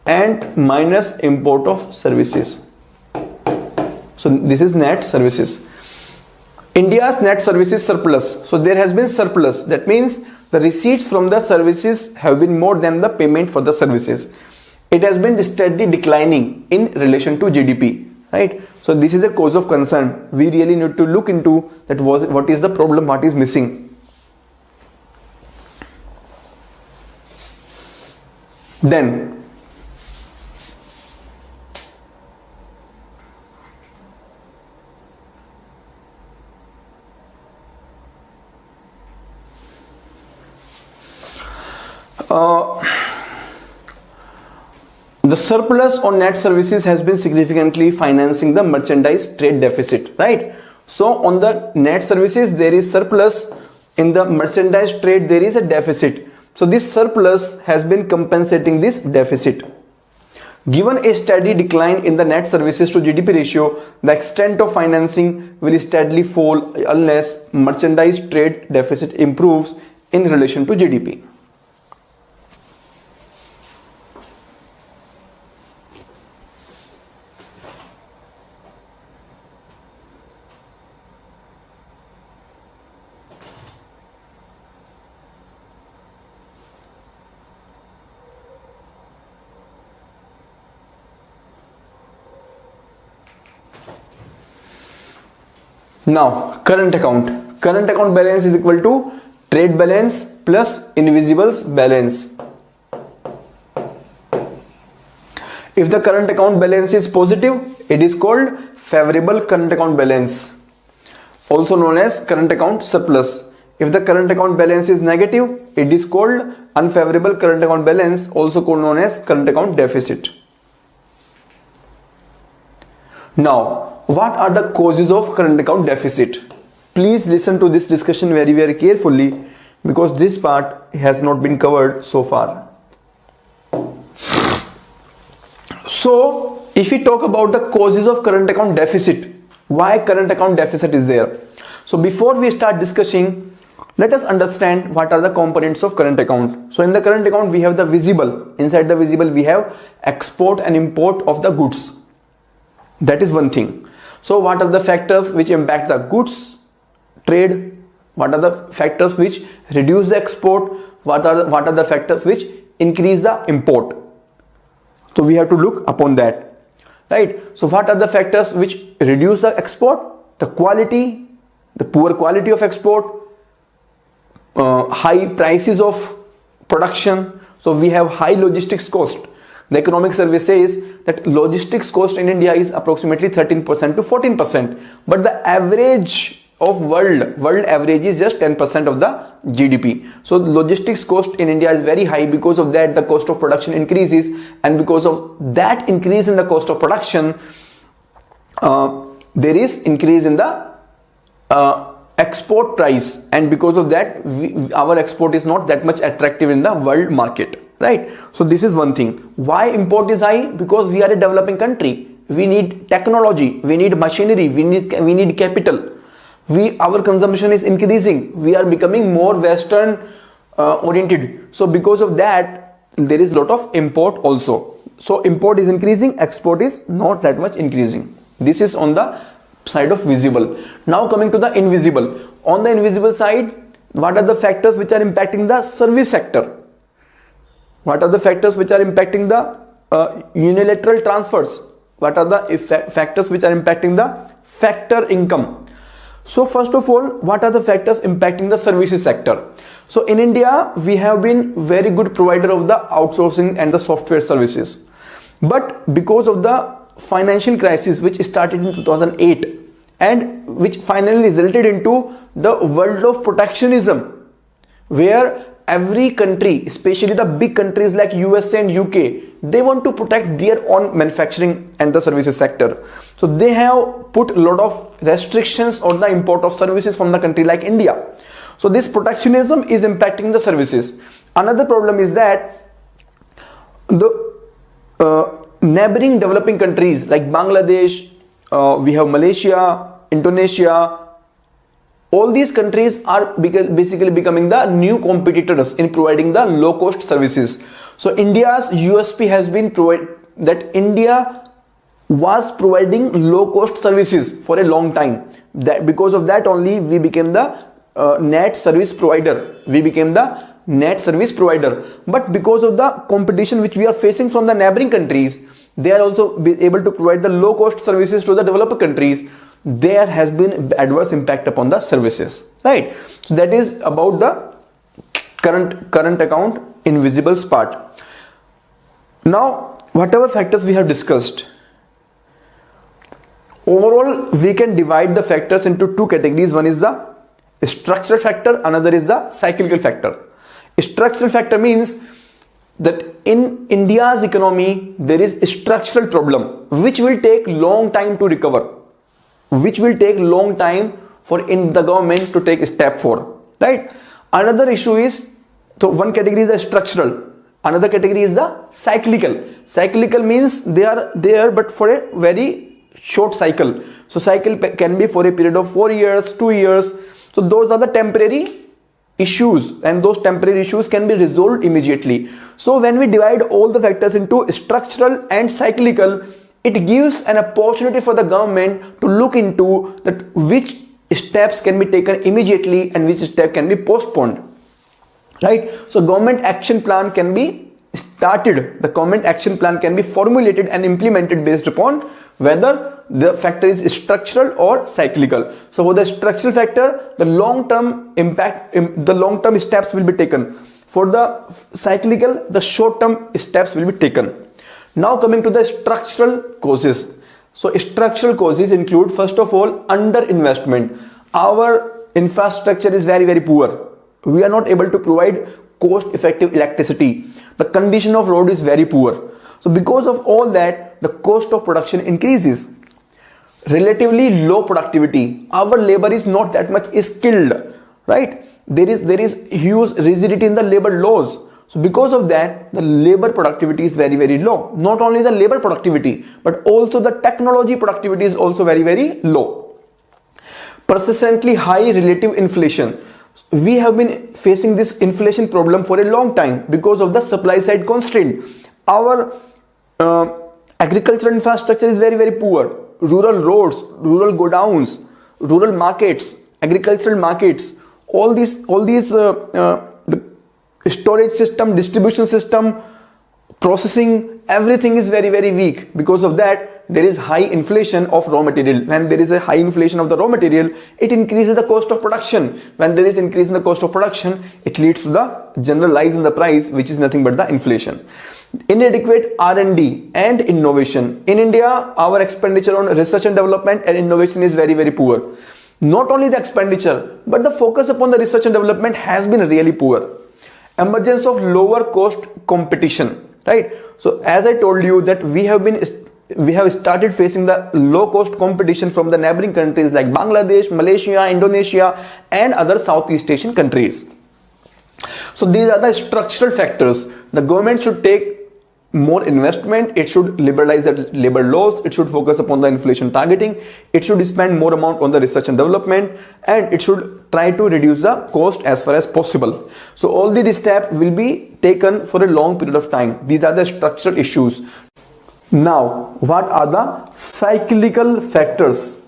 and minus import of services. So this is net services. India's net services surplus. So there has been surplus. That means the receipts from the services have been more than the payment for the services. It has been steadily declining in relation to GDP, right? So this is a cause of concern. We really need to look into that. What is the problem? What is missing? Then the surplus on net services has been significantly financing the merchandise trade deficit, right? So on the net services there is surplus, in the merchandise trade there is a deficit. So this surplus has been compensating this deficit. Given a steady decline in the net services to GDP ratio, the extent of financing will steadily fall unless merchandise trade deficit improves in relation to GDP. Now current account. Current account balance is equal to trade balance plus invisibles balance. If the current account balance is positive, it is called favorable current account balance, also known as current account surplus. If the current account balance is negative, it is called unfavorable current account balance, also known as current account deficit. Now, what are the causes of current account deficit? Please listen to this discussion very, very carefully, because this part has not been covered so far. So, if we talk about the causes of current account deficit, why current account deficit is there? So, before we start discussing, let us understand what are the components of current account. So, in the current account, we have the visible. Inside the visible, we have export and import of the goods. That is one thing. So what are the factors which impact the goods trade? What are the factors which reduce the export? What are the factors which increase the import? So we have to look upon that, right? So what are the factors which reduce the export? The quality, the poor quality of export, high prices of production. So we have high logistics cost. The economic survey says that logistics cost in India is approximately 13% to 14%, but the average of world average is just 10% of the GDP. So logistics cost in India is very high. Because of that, the cost of production increases, and because of that increase in the cost of production, there is increase in the export price, and because of that our export is not that much attractive in the world market, right? So this is one thing. Why import is high? Because we are a developing country. We need technology, we need machinery, we need capital. Our consumption is increasing. We are becoming more western oriented. So because of that, there is lot of import also. So import is increasing, export is not that much increasing. This is on the side of visible. Now coming to the invisible. On the invisible side, what are the factors which are impacting the service sector? What are the factors which are impacting the unilateral transfers? What are the factors which are impacting the factor income? So first of all, what are the factors impacting the services sector? So in India, we have been very good provider of the outsourcing and the software services. But because of the financial crisis which started in 2008 and which finally resulted into the world of protectionism, where every country, especially the big countries like USA and UK, they want to protect their own manufacturing and the services sector. So they have put a lot of restrictions on the import of services from the country like India. So this protectionism is impacting the services. Another problem is that the neighboring developing countries like Bangladesh, we have Malaysia, Indonesia, all these countries are basically becoming the new competitors in providing the low cost services. So India's USP has been that India was providing low cost services for a long time. That because of that only we became the net service provider. But because of the competition which we are facing from the neighboring countries, they are also able to provide the low cost services to the developed countries. There has been adverse impact upon the services, right? So that is about the current account invisibles part. Now whatever factors we have discussed, overall we can divide the factors into two categories. One is the structural factor, another is the cyclical factor. Structural factor means that in India's economy there is a structural problem which will take long time to recover, which will take long time for in the government to take a step for, right? Another issue is, so one category is the structural, another category is the cyclical. Cyclical means they are there but for a very short cycle. So cycle can be for a period of 4 years, 2 years. So those are the temporary issues, and those temporary issues can be resolved immediately. So when we divide all the factors into structural and cyclical, it gives an opportunity for the government to look into that which steps can be taken immediately and which step can be postponed, right? So government action plan can be started, the government action plan can be formulated and implemented based upon whether the factor is structural or cyclical. So for the structural factor, the long-term impact, the long-term steps will be taken. For the cyclical, the short-term steps will be taken. Now coming to the structural causes. So structural causes include, first of all, underinvestment. Our infrastructure is very poor. We are not able to provide cost-effective electricity. The condition of road is very poor. So because of all that, the cost of production increases. Relatively low productivity. Our labor is not that much skilled, right? There is huge rigidity in the labor laws. So because of that, the labor productivity is very low. Not only the labor productivity, but also the technology productivity is also very low. Persistently high relative inflation. We have been facing this inflation problem for a long time because of the supply side constraint. Our agricultural infrastructure is very poor. Rural roads, rural godowns, rural markets, agricultural markets, all these the storage system, distribution system, processing, everything is very weak. Because of that, there is high inflation of raw material. When there is a high inflation of the raw material, it increases the cost of production. When there is increase in the cost of production, it leads to the general rise in the price, which is nothing but the inflation. Inadequate R&D and innovation. In India, our expenditure on research and development and innovation is very poor. Not only the expenditure, but the focus upon the research and development has been really poor. Emergence of lower cost competition, right? So as I told you that we have started facing the low cost competition from the neighboring countries like Bangladesh, Malaysia, Indonesia and other Southeast Asian countries. So these are the structural factors. The government should take more investment, it should liberalize the labor laws, it should focus upon the inflation targeting, it should spend more amount on the research and development, and it should try to reduce the cost as far as possible. So all these steps will be taken for a long period of time. These are the structural issues. Now, what are the cyclical factors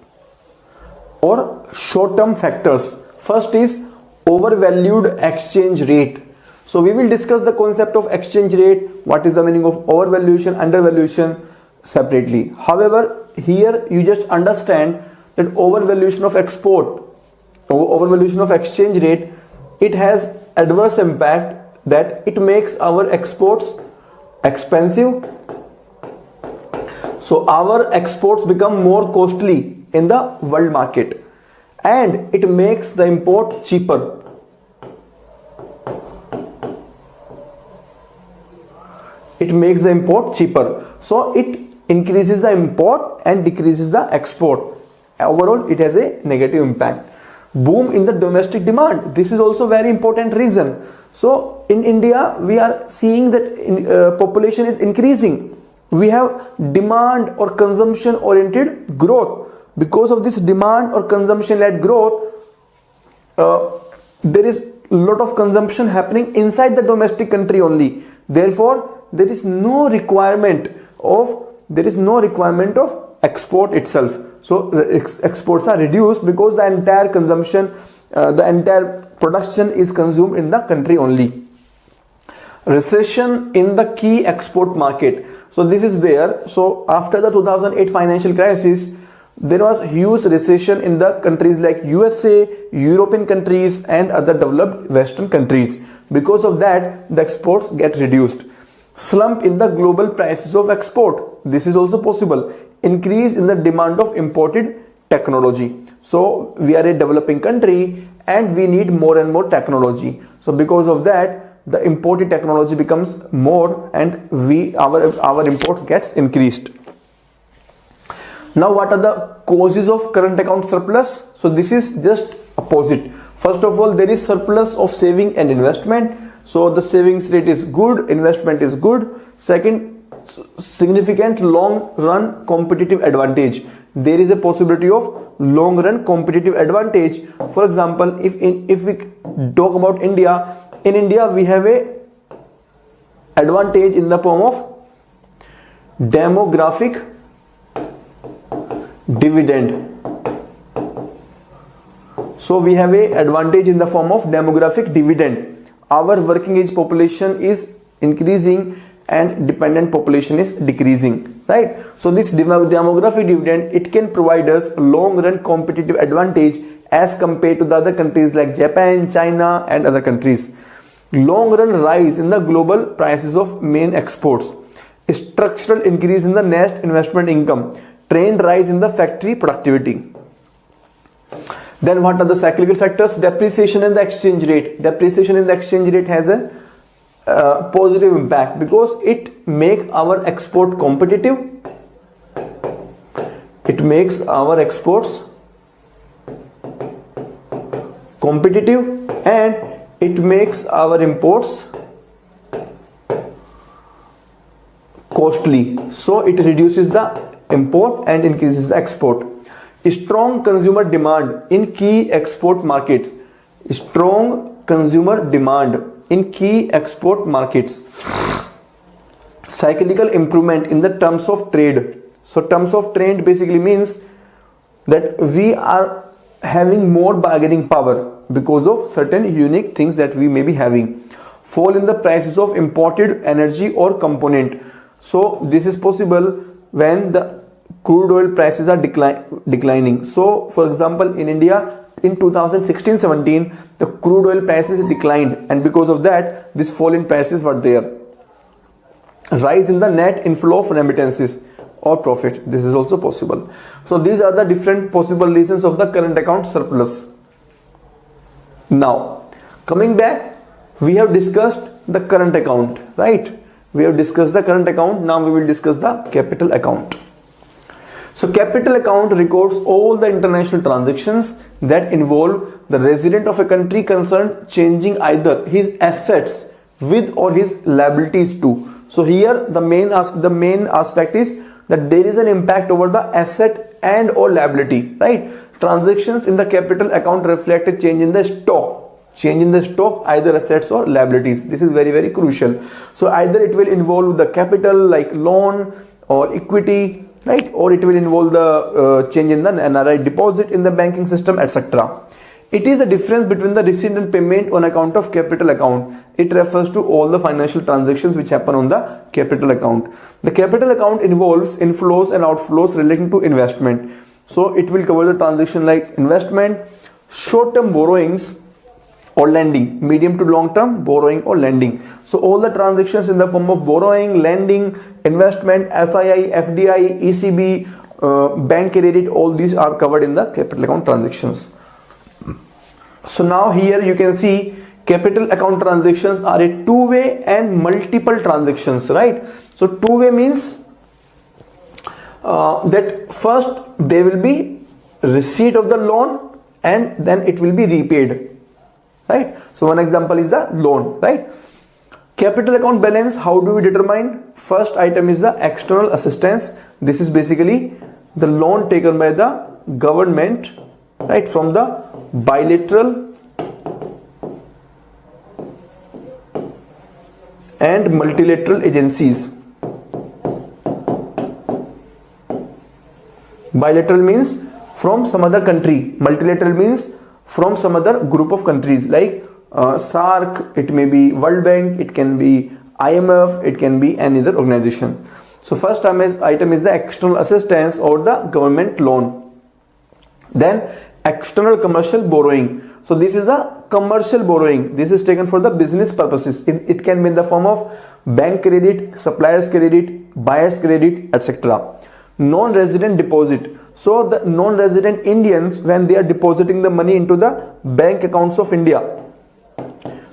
or short-term factors? First is overvalued exchange rate. So we will discuss the concept of exchange rate, what is the meaning of overvaluation, undervaluation separately. However, here you just understand that overvaluation of export, overvaluation of exchange rate, it has adverse impact that it makes our exports expensive. So our exports become more costly in the world market, and it makes the import cheaper. It makes the import cheaper. So it increases the import and decreases the export. Overall, it has a negative impact. Boom in the domestic demand. This is also very important reason. So in India, we are seeing that population is increasing. We have demand or consumption oriented growth. Because of this demand or consumption led growth, there is a lot of consumption happening inside the domestic country only. Therefore, there is no requirement of export itself. So exports are reduced because the entire consumption, the entire production is consumed in the country only. Recession in the key export market. So this is there. So after the 2008 financial crisis, there was huge recession in the countries like USA, European countries, and other developed Western countries. Because of that, the exports get reduced. Slump in the global prices of export. This is also possible. Increase in the demand of imported technology. So we are a developing country and we need more and more technology. So because of that, the imported technology becomes more and our imports gets increased. Now, what are the causes of current account surplus? So this is just opposite. First of all, there is surplus of saving and investment. So the savings rate is good, investment is good. Second, significant long run competitive advantage. There is a possibility of long run competitive advantage. For example, if we talk about India, in India we have a advantage in the form of demographic dividend. So we have a advantage in the form of demographic dividend. Our working age population is increasing and dependent population is decreasing, right? So this demographic dividend, it can provide us long run competitive advantage as compared to the other countries like Japan, China, and other countries. Long run rise in the global prices of main exports. Structural increase in the net investment income. Trend rise in the factory productivity. Then what are the cyclical factors? Depreciation in the exchange rate. Depreciation in the exchange rate has a positive impact because it makes our export competitive. It makes our exports competitive and it makes our imports costly. So it reduces the import and increases the export. Strong consumer demand in key export markets. Strong consumer demand in key export markets. Cyclical improvement in the terms of trade. So terms of trade basically means that we are having more bargaining power because of certain unique things that we may be having. Fall in the prices of imported energy or component. So this is possible when the crude oil prices are declining. So for example, in India in 2016-17 the crude oil prices declined, and because of that this fall in prices were there. Rise in the net inflow of remittances or profit. This is also possible. So these are the different possible reasons of the current account surplus. Now coming back, we have discussed the current account, right? We have discussed the current account. Now we will discuss the capital account. So capital account records all the international transactions that involve the resident of a country concerned changing either his assets with or his liabilities to. So here the main aspect is that there is an impact over the asset and or liability, right? Transactions in the capital account reflect a change in the stock, either assets or liabilities. This is very, very crucial. So either it will involve the capital like loan or equity, right? Or it will involve the change in the NRI deposit in the banking system, etc. It is a difference between the receipt and payment on account of capital account. It refers to all the financial transactions which happen on the capital account. The capital account involves inflows and outflows relating to investment. So it will cover the transaction like investment, short-term borrowings or lending, medium to long-term borrowing or lending. So all the transactions in the form of borrowing, lending, investment, FII, FDI, ECB, bank credit, all these are covered in the capital account transactions. So now here you can see capital account transactions are a two-way and multiple transactions, right? So two-way means that first there will be receipt of the loan and then it will be repaid, right? So one example is the loan, right? Capital account balance, how do we determine? First item is the external assistance. This is basically the loan taken by the government, right, from the bilateral and multilateral agencies. Bilateral means from some other country, multilateral means from some other group of countries like SAARC, it may be World Bank, it can be IMF, it can be any other organization. So first item is the external assistance or the government loan. Then external commercial borrowing. So this is the commercial borrowing. This is taken for the business purposes. It can be in the form of bank credit, suppliers credit, buyers credit, etc. Non-resident deposit. So the non-resident Indians, when they are depositing the money into the bank accounts of India,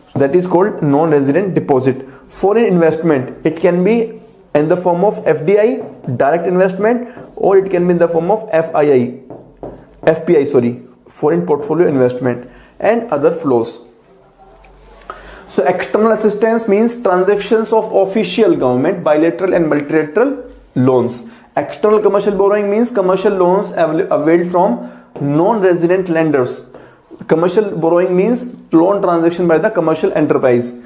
so that is called non-resident deposit. Foreign investment, it can be in the form of FDI, direct investment, or it can be in the form of FPI, foreign portfolio investment, and other flows. So external assistance means transactions of official government, bilateral and multilateral loans. External commercial borrowing means commercial loans availed from non-resident lenders. Commercial borrowing means loan transaction by the commercial enterprise.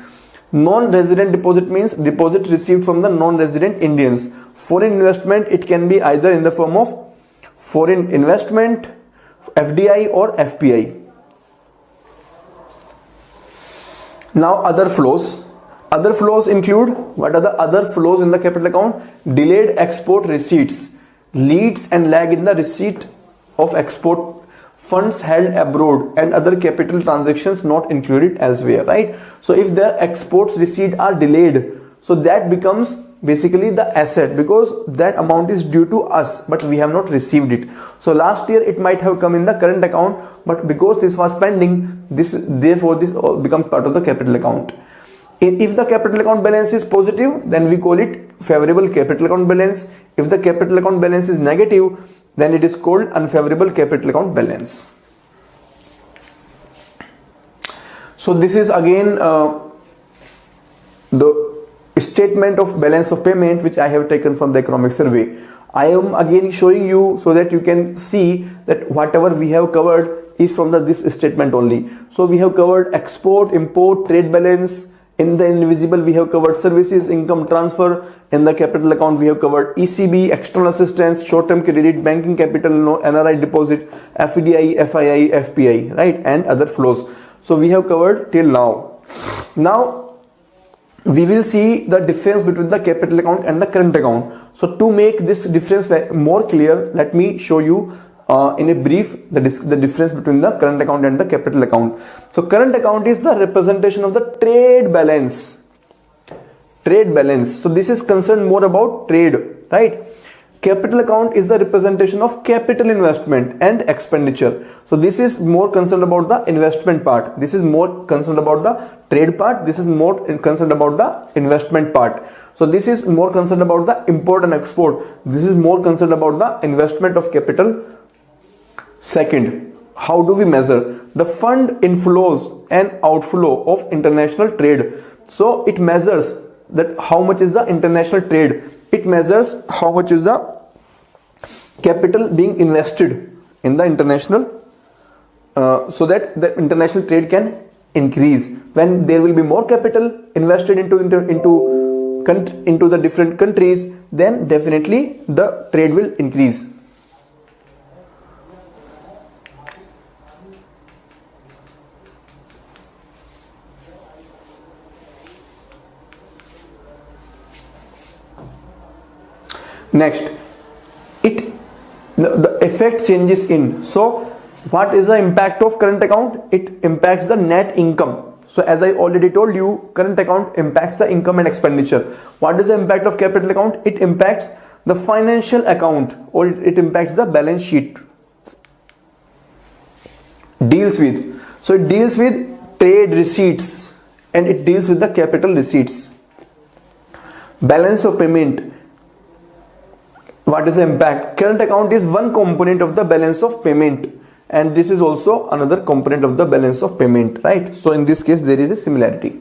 Non-resident deposit means deposit received from the non-resident Indians. Foreign investment, it can be either in the form of foreign investment, FDI or FPI. Now other flows. Other flows include, what are the other flows in the capital account? Delayed export receipts, leads and lag in the receipt of export, funds held abroad, and other capital transactions not included elsewhere, right? So if the exports receipt are delayed, so that becomes basically the asset because that amount is due to us but we have not received it. So last year it might have come in the current account, but because this was pending, therefore this becomes part of the capital account. If the capital account balance is positive, then we call it favorable capital account balance. If the capital account balance is negative, then it is called unfavorable capital account balance. So this is again the statement of balance of payment which I have taken from the economic survey. I am again showing you so that you can see that whatever we have covered is from this statement only. So we have covered export, import, trade balance. In the invisible we have covered services, income transfer. In the capital account we have covered ECB, external assistance, short-term credit, banking capital, NRI deposit, FDI, FII, FPI, right, and other flows. So we have covered till now. Now we will see the difference between the capital account and the current account. So to make this difference more clear, let me show you in a brief the difference between the current account and the capital account. So current account is the representation of the trade balance. Trade balance. So this is concerned more about trade, right? Capital account is the representation of capital investment and expenditure. So this is more concerned about the investment part. This is more concerned about the trade part. This is more concerned about the investment part. So this is more concerned about the import and export. This is more concerned about the investment of capital. Second, how do we measure the fund inflows and outflow of international trade? So it measures that how much is the international trade. It measures how much is the capital being invested in the international, so that the international trade can increase. When there will be more capital invested into the different countries, then definitely the trade will increase. Next, the effect changes in. So what is the impact of current account? It impacts the net income. So as I already told you, current account impacts the income and expenditure. What is the impact of capital account? It impacts the financial account, or it impacts the balance sheet. Deals with. So it deals with trade receipts and it deals with the capital receipts. Balance of payment. What is the impact? Current account is one component of the balance of payment, and this is also another component of the balance of payment, right? So in this case there is a similarity.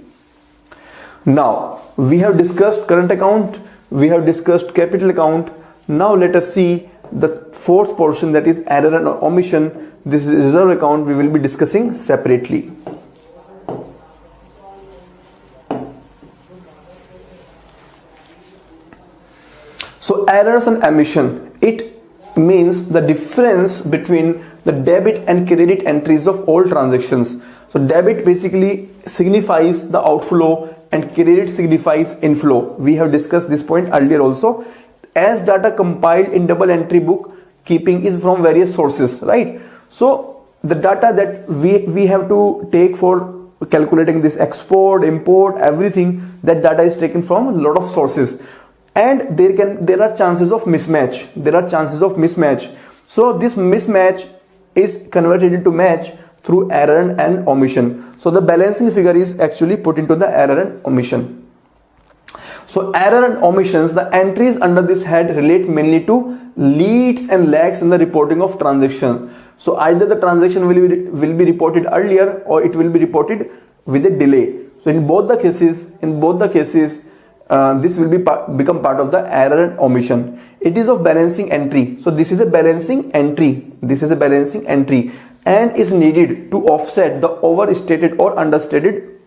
Now we have discussed current account, we have discussed capital account. Now let us see the fourth portion, that is error and omission. This is reserve account, we will be discussing separately. So errors and omission, it means the difference between the debit and credit entries of all transactions. So debit basically signifies the outflow and credit signifies inflow. We have discussed this point earlier also. As data compiled in double entry book keeping is from various sources, right? So the data that we have to take for calculating this export, import, everything, that data is taken from a lot of sources. And there are chances of mismatch. So this mismatch is converted into match through error and omission. So the balancing figure is actually put into the error and omission. So error and omissions, the entries under this head relate mainly to leads and lags in the reporting of transaction. So either the transaction will be reported earlier or it will be reported with a delay. So in both the cases, this will become part of the error and omission. It is of balancing entry. So this is a balancing entry. And is needed to offset the overstated or understated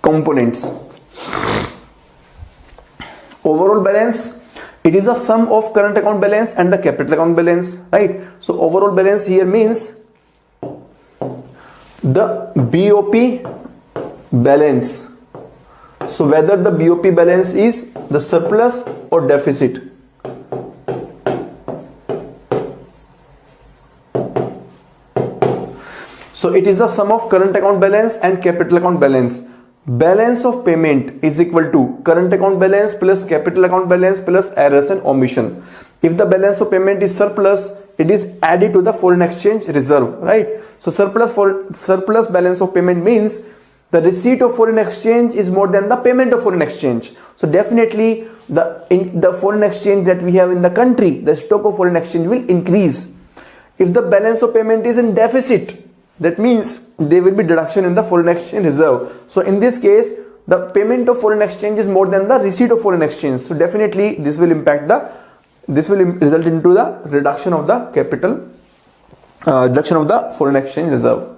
components. Overall balance, it is a sum of current account balance and the capital account balance, right? So overall balance here means the BOP balance. So whether the BOP balance is the surplus or deficit. So it is the sum of current account balance and capital account balance. Balance of payment is equal to current account balance plus capital account balance plus errors and omission. If the balance of payment is surplus, it is added to the foreign exchange reserve, right? So surplus balance of payment means the receipt of foreign exchange is more than the payment of foreign exchange. So definitely the foreign exchange that we have in the country, the stock of foreign exchange will increase. If the balance of payment is in deficit, that means there will be deduction in the foreign exchange reserve. So in this case, the payment of foreign exchange is more than the receipt of foreign exchange. So definitely this will result into the reduction of the capital, reduction of the foreign exchange reserve.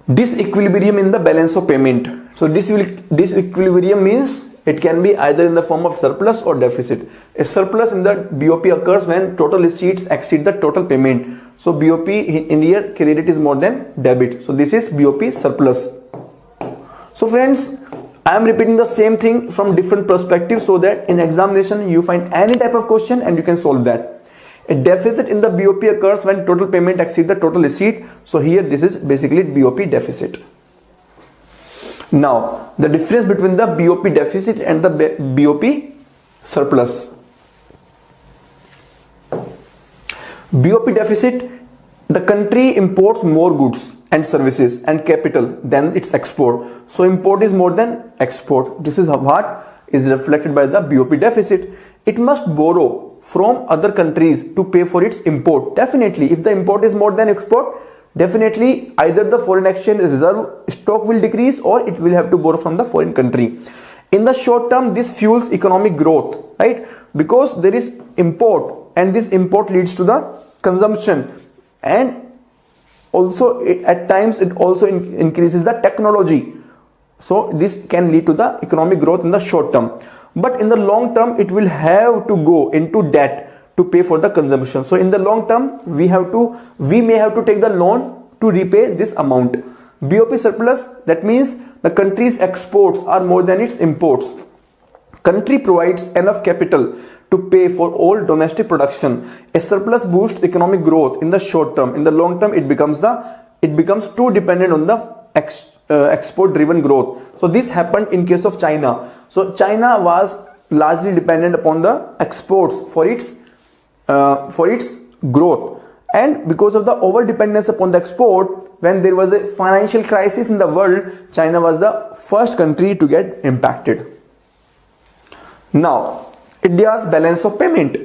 Disequilibrium in the balance of payment. So disequilibrium means it can be either in the form of surplus or deficit. A surplus in the BOP occurs when total receipts exceed the total payment. So BOP in here, credit is more than debit. So this is BOP surplus. So friends, I am repeating the same thing from different perspectives so that in examination you find any type of question and you can solve that. A deficit in the BOP occurs when total payment exceeds the total receipt. So here this is basically BOP deficit. Now the difference between the BOP deficit and the BOP surplus. BOP deficit, the country imports more goods and services and capital than its export. So import is more than export. This is what is reflected by the BOP deficit. It must borrow from other countries to pay for its import. Definitely, if the import is more than export, definitely either the foreign exchange reserve stock will decrease or it will have to borrow from the foreign country. In the short term, this fuels economic growth, right? Because there is import, and this import leads to the consumption, and also at times it also increases the technology. So this can lead to the economic growth in the short term, but in the long term it will have to go into debt to pay for the consumption. So in the long term we may have to take the loan to repay this amount. BOP surplus, that means the country's exports are more than its imports. Country provides enough capital to pay for all domestic production. A surplus boosts economic growth in the short term. In the long term it becomes too dependent on the export driven growth. So this happened in case of China. So China was largely dependent upon the exports for its growth, and because of the over dependence upon the export, when there was a financial crisis in the world, China was the first country to get impacted. Now, India's balance of payment.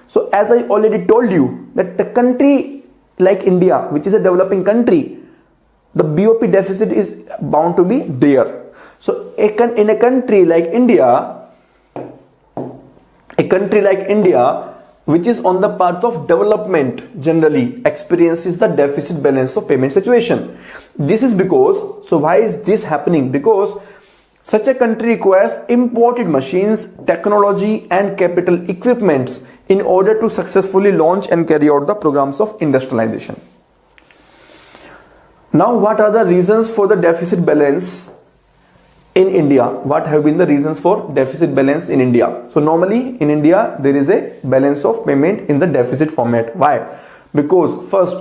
So as I already told you that the country like India, which is a developing country, the BOP deficit is bound to be there. So in a country like India, which is on the path of development, generally experiences the deficit balance of payment situation. This is because, so why is this happening? Because such a country requires imported machines, technology and capital equipments in order to successfully launch and carry out the programs of industrialization. Now, what are the reasons for the deficit balance in India? What have been the reasons for deficit balance in India? So normally in India there is a balance of payment in the deficit format. Why? Because first,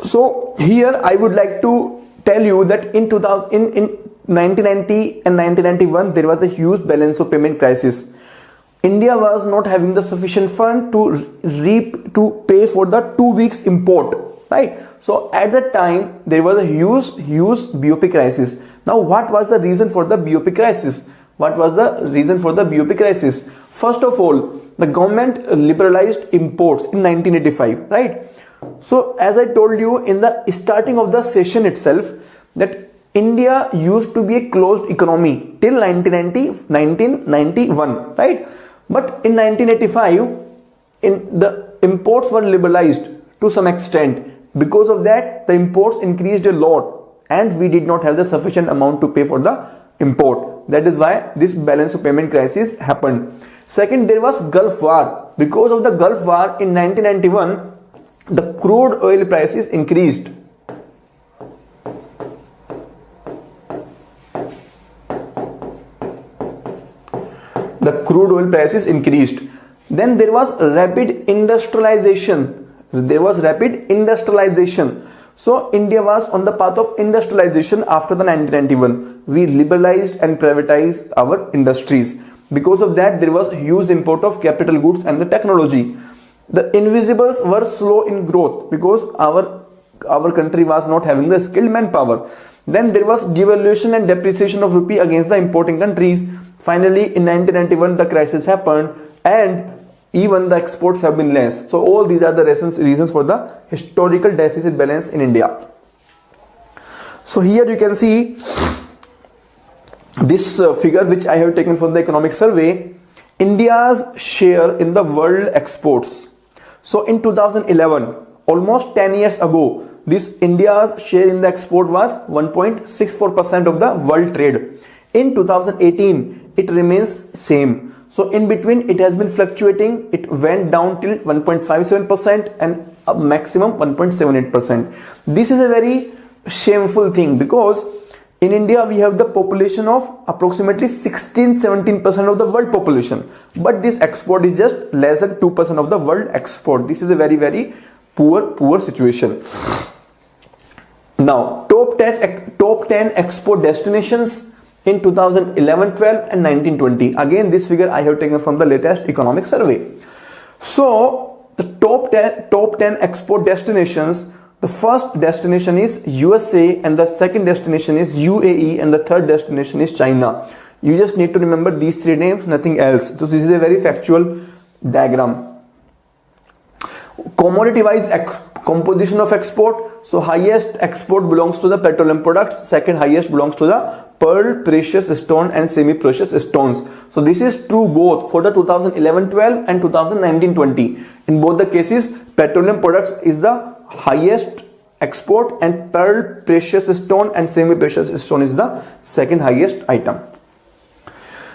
so here I would like to tell you that in 1990 and 1991 there was a huge balance of payment crisis. India was not having the sufficient fund to pay for the 2 weeks import, right? So at that time there was a huge BOP crisis. Now what was the reason for the BOP crisis? First of all, the government liberalized imports in 1985, right? So as I told you in the starting of the session itself, that India used to be a closed economy till 1991, right? But in 1985, the imports were liberalized to some extent. Because of that, the imports increased a lot and we did not have the sufficient amount to pay for the import. That is why this balance of payment crisis happened. Second, there was Gulf War. Because of the Gulf War in 1991, the crude oil prices increased. Then there was rapid industrialization. So India was on the path of industrialization after the 1991. We liberalized and privatized our industries. Because of that, there was huge import of capital goods and the technology. The invisibles were slow in growth because our country was not having the skilled manpower. Then there was devaluation and depreciation of rupee against the importing countries. Finally, in 1991, the crisis happened and even the exports have been less. So all these are the reasons for the historical deficit balance in India. So here you can see this figure which I have taken from the economic survey, India's share in the world exports. So in 2011, almost 10 years ago, this India's share in the export was 1.64% of the world trade. In 2018, it remains same. So in between, it has been fluctuating. It went down till 1.57% and a maximum 1.78%. This is a very shameful thing because in India, we have the population of approximately 16-17% of the world population. But this export is just less than 2% of the world export. This is a very, very poor situation. Now, top 10 export destinations in 2011-12 and 19-20. Again, this figure I have taken from the latest economic survey. So, the top 10 export destinations, the first destination is USA and the second destination is UAE and the third destination is China. You just need to remember these three names, nothing else. So, this is a very factual diagram. Commodity wise composition of export, so highest export belongs to the petroleum products, second highest belongs to the pearl, precious stone and semi precious stones. So this is true both for the 2011-12 and 2019-20. In both the cases, petroleum products is the highest export and pearl, precious stone and semi precious stone is the second highest item.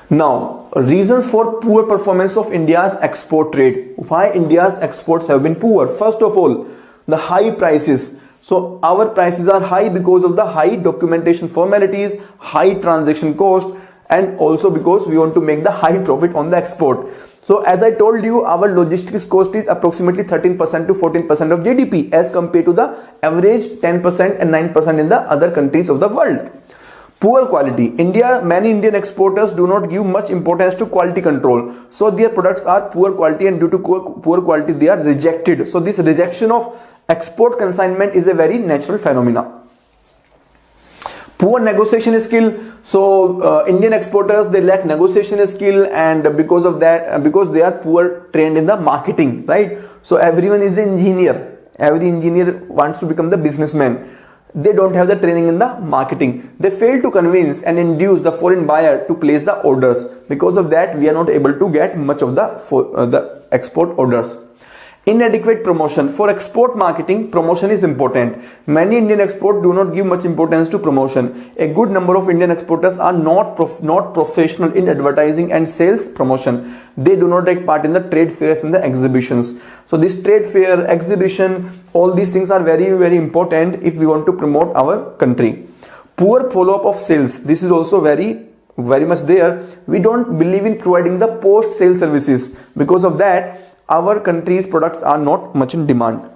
Now, reasons for poor performance of India's export trade. Why India's exports have been poor? First of all, the high prices. So our prices are high because of the high documentation formalities, high transaction cost, and also because we want to make the high profit on the export. So as I told you, our logistics cost is approximately 13% to 14% of GDP as compared to the average 10% and 9% in the other countries of the world. Poor quality. Many Indian exporters do not give much importance to quality control. So their products are poor quality, and due to poor quality they are rejected. So this rejection of export consignment is a very natural phenomena. Poor negotiation skill. So Indian exporters, they lack negotiation skill, and because of that, because they are poor trained in the marketing, right? So everyone is an engineer. Every engineer wants to become the businessman. They don't have the training in the marketing. They fail to convince and induce the foreign buyer to place the orders. Because of that, we are not able to get much of the export orders. Inadequate promotion. For export marketing, promotion is important. Many Indian exports do not give much importance to promotion. A good number of Indian exporters are not professional in advertising and sales promotion. They do not take part in the trade fairs and the exhibitions. So this trade fair, exhibition, all these things are very, very important if we want to promote our country. Poor follow-up of sales. This is also very much there. We don't believe in providing the post-sale services. Because of that, our country's products are not much in demand.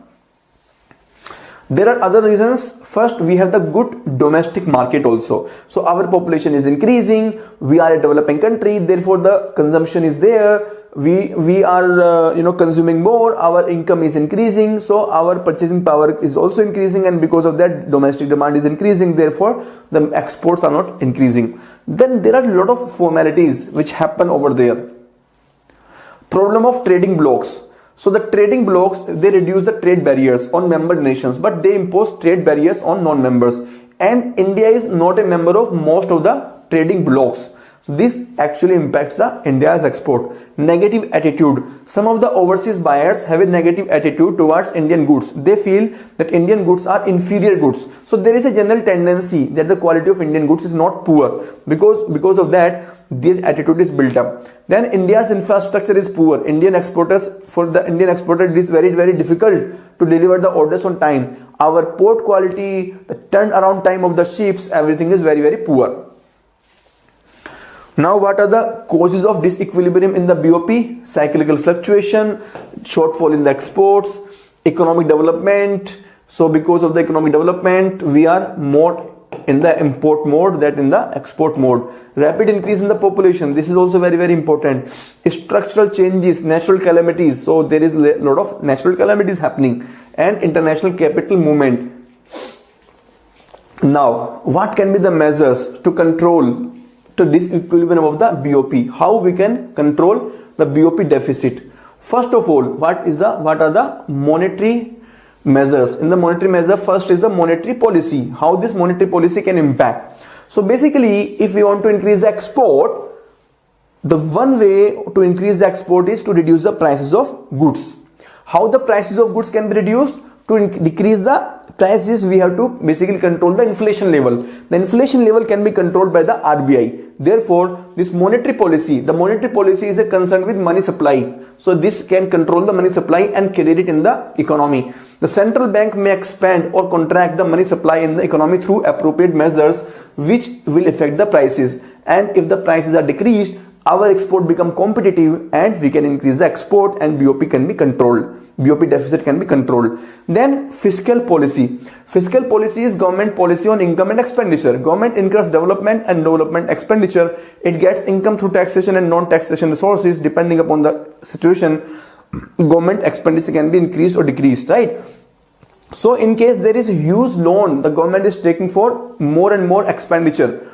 There are other reasons. First, we have the good domestic market also. So our population is increasing. We are a developing country. Therefore, the consumption is there. We are consuming more. Our income is increasing. So our purchasing power is also increasing, and because of that, domestic demand is increasing. Therefore, the exports are not increasing. Then there are a lot of formalities which happen over there. Problem of trading blocks. So the trading blocks, they reduce the trade barriers on member nations, but they impose trade barriers on non-members. And India is not a member of most of the trading blocks. So this actually impacts the India's export. Negative attitude. Some of the overseas buyers have a negative attitude towards Indian goods. They feel that Indian goods are inferior goods. So there is a general tendency that the quality of Indian goods is not poor. Because of that, their attitude is built up. Then India's infrastructure is poor. For the Indian exporter, it is very, very difficult to deliver the orders on time. Our port quality, the turnaround time of the ships, everything is very, very poor. Now, what are the causes of disequilibrium in the BOP? Cyclical fluctuation, shortfall in the exports, economic development. So because of the economic development, we are more in the import mode than in the export mode. Rapid increase in the population. This is also very, very important. Structural changes, natural calamities. So there is a lot of natural calamities happening, and international capital movement. Now, what can be the measures to control the disequilibrium of the BOP? How we can control the BOP deficit? First of all, what are the monetary measures? In the monetary measure, first is the monetary policy. How this monetary policy can impact? So basically, if we want to increase the export, the one way to increase the export is to reduce the prices of goods. How the prices of goods can be reduced? To decrease the prices, we have to basically control the inflation level. The inflation level can be controlled by the RBI. Therefore, this monetary policy, the monetary policy is a concern with money supply. So this can control the money supply and carry it in the economy. The central bank may expand or contract the money supply in the economy through appropriate measures which will affect the prices. And if the prices are decreased, our export become competitive and we can increase the export and BOP can be controlled. BOP deficit can be controlled. Then fiscal policy. Fiscal policy is government policy on income and expenditure. Government incurs development and development expenditure. It gets income through taxation and non-taxation resources. Depending upon the situation, government expenditure can be increased or decreased, right? So in case there is a huge loan the government is taking for more and more expenditure,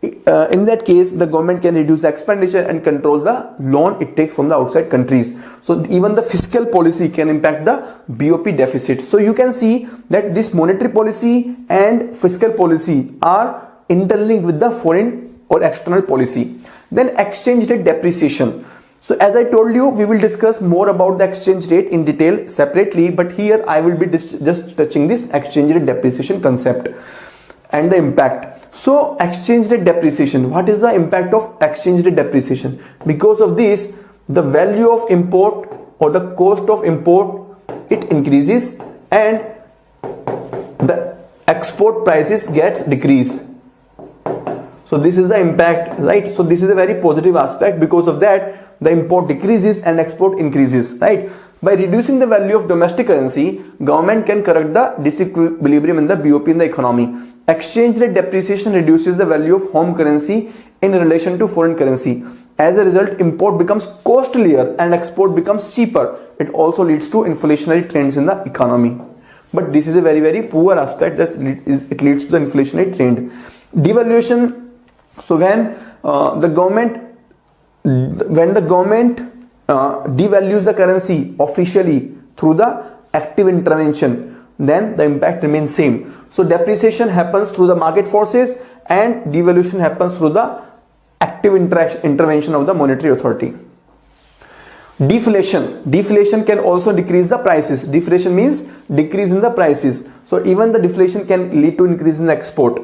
in that case, the government can reduce the expenditure and control the loan it takes from the outside countries. So even the fiscal policy can impact the BOP deficit. So you can see that this monetary policy and fiscal policy are interlinked with the foreign or external policy. Then exchange rate depreciation. So as I told you, we will discuss more about the exchange rate in detail separately, but here I will be just touching this exchange rate depreciation concept and the impact. So exchange rate depreciation, what is the impact of exchange rate depreciation? Because of this, the value of import or the cost of import, it increases and the export prices gets decreased. So this is the impact, right? So this is a very positive aspect. Because of that, the import decreases and export increases, right? By reducing the value of domestic currency, government can correct the disequilibrium in the BOP in the economy. Exchange rate depreciation reduces the value of home currency in relation to foreign currency. As a result, import becomes costlier and export becomes cheaper. It also leads to inflationary trends in the economy. But this is a very, very poor aspect, that it leads to the inflationary trend. Devaluation. So when the government devalues the currency officially through the active intervention, then the impact remains same. So depreciation happens through the market forces and devaluation happens through the active intervention of the monetary authority. Deflation can also decrease the prices. Deflation means decrease in the prices. So even the deflation can lead to increase in the export.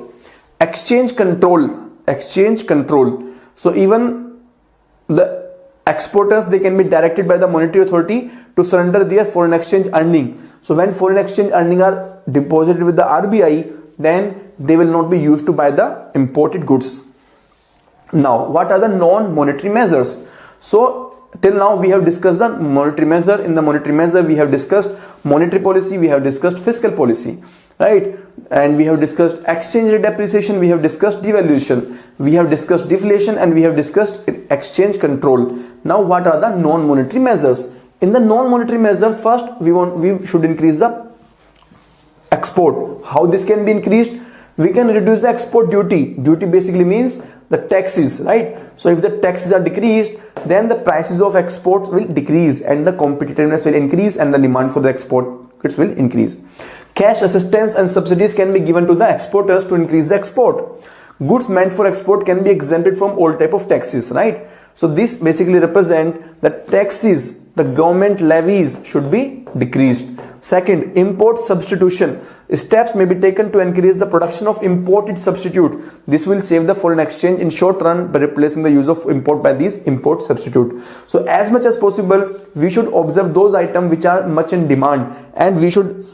Exchange control. So even the exporters, they can be directed by the monetary authority to surrender their foreign exchange earning. So when foreign exchange earning are deposited with the RBI, then they will not be used to buy the imported goods. Now, what are the non-monetary measures? So till now we have discussed the monetary measure. In the monetary measure, we have discussed monetary policy, we have discussed fiscal policy, right? And we have discussed exchange rate depreciation, we have discussed devaluation, we have discussed deflation, and we have discussed exchange control. Now what are the non-monetary measures? In the non-monetary measure, first we should increase the export. How this can be increased? We can reduce the export duty. Duty basically means the taxes, right? So if the taxes are decreased, then the prices of exports will decrease and the competitiveness will increase and the demand for the export goods will increase. Cash assistance and subsidies can be given to the exporters to increase the export. Goods meant for export can be exempted from all type of taxes, right? So this basically represent the taxes the government levies should be decreased. Second, import substitution. Steps may be taken to increase the production of imported substitute. This will save the foreign exchange in short run by replacing the use of import by these import substitute. So as much as possible, we should observe those items which are much in demand and we should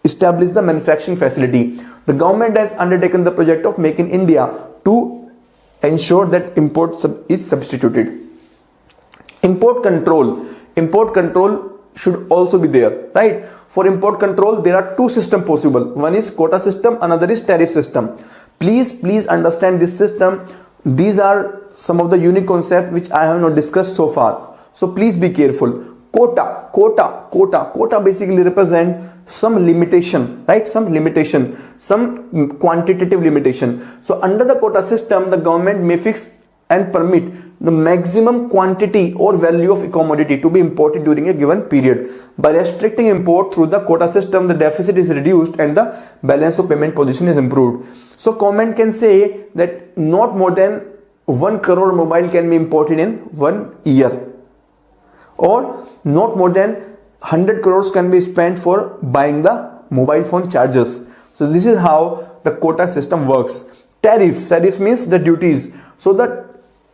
establish the manufacturing facility. The government has undertaken the project of Make in India to ensure that import is substituted. Import control should also be there, right? For import control, there are two systems possible. One is quota system, another is tariff system. Please understand this system. These are some of the unique concepts which I have not discussed so far. So please be careful. Quota basically represent some limitation, right? Some quantitative limitation. So under the quota system, the government may fix and permit the maximum quantity or value of a commodity to be imported during a given period. By restricting import through the quota system, the deficit is reduced and the balance of payment position is improved. So government can say that not more than 1 crore mobile can be imported in 1 year, or not more than 100 crores can be spent for buying the mobile phone chargers. So this is how the quota system works. Tariffs means the duties. So that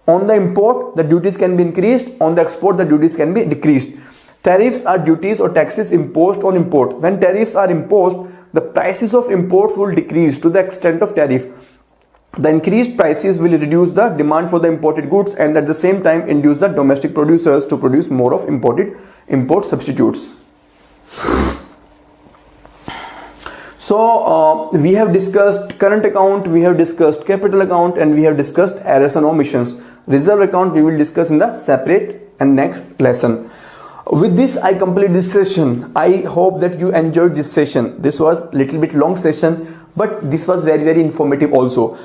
on the import, the duties can be increased. On the export, the duties can be decreased. Tariffs are duties or taxes imposed on import. When tariffs are imposed, the prices of imports will decrease to the extent of tariff. The increased prices will reduce the demand for the imported goods and at the same time induce the domestic producers to produce more of import substitutes. So we have discussed current account, we have discussed capital account, and we have discussed errors and omissions. Reserve account we will discuss in the separate and next lesson. With this, I complete this session. I hope that you enjoyed this session. This was little bit long session, but this was very informative also.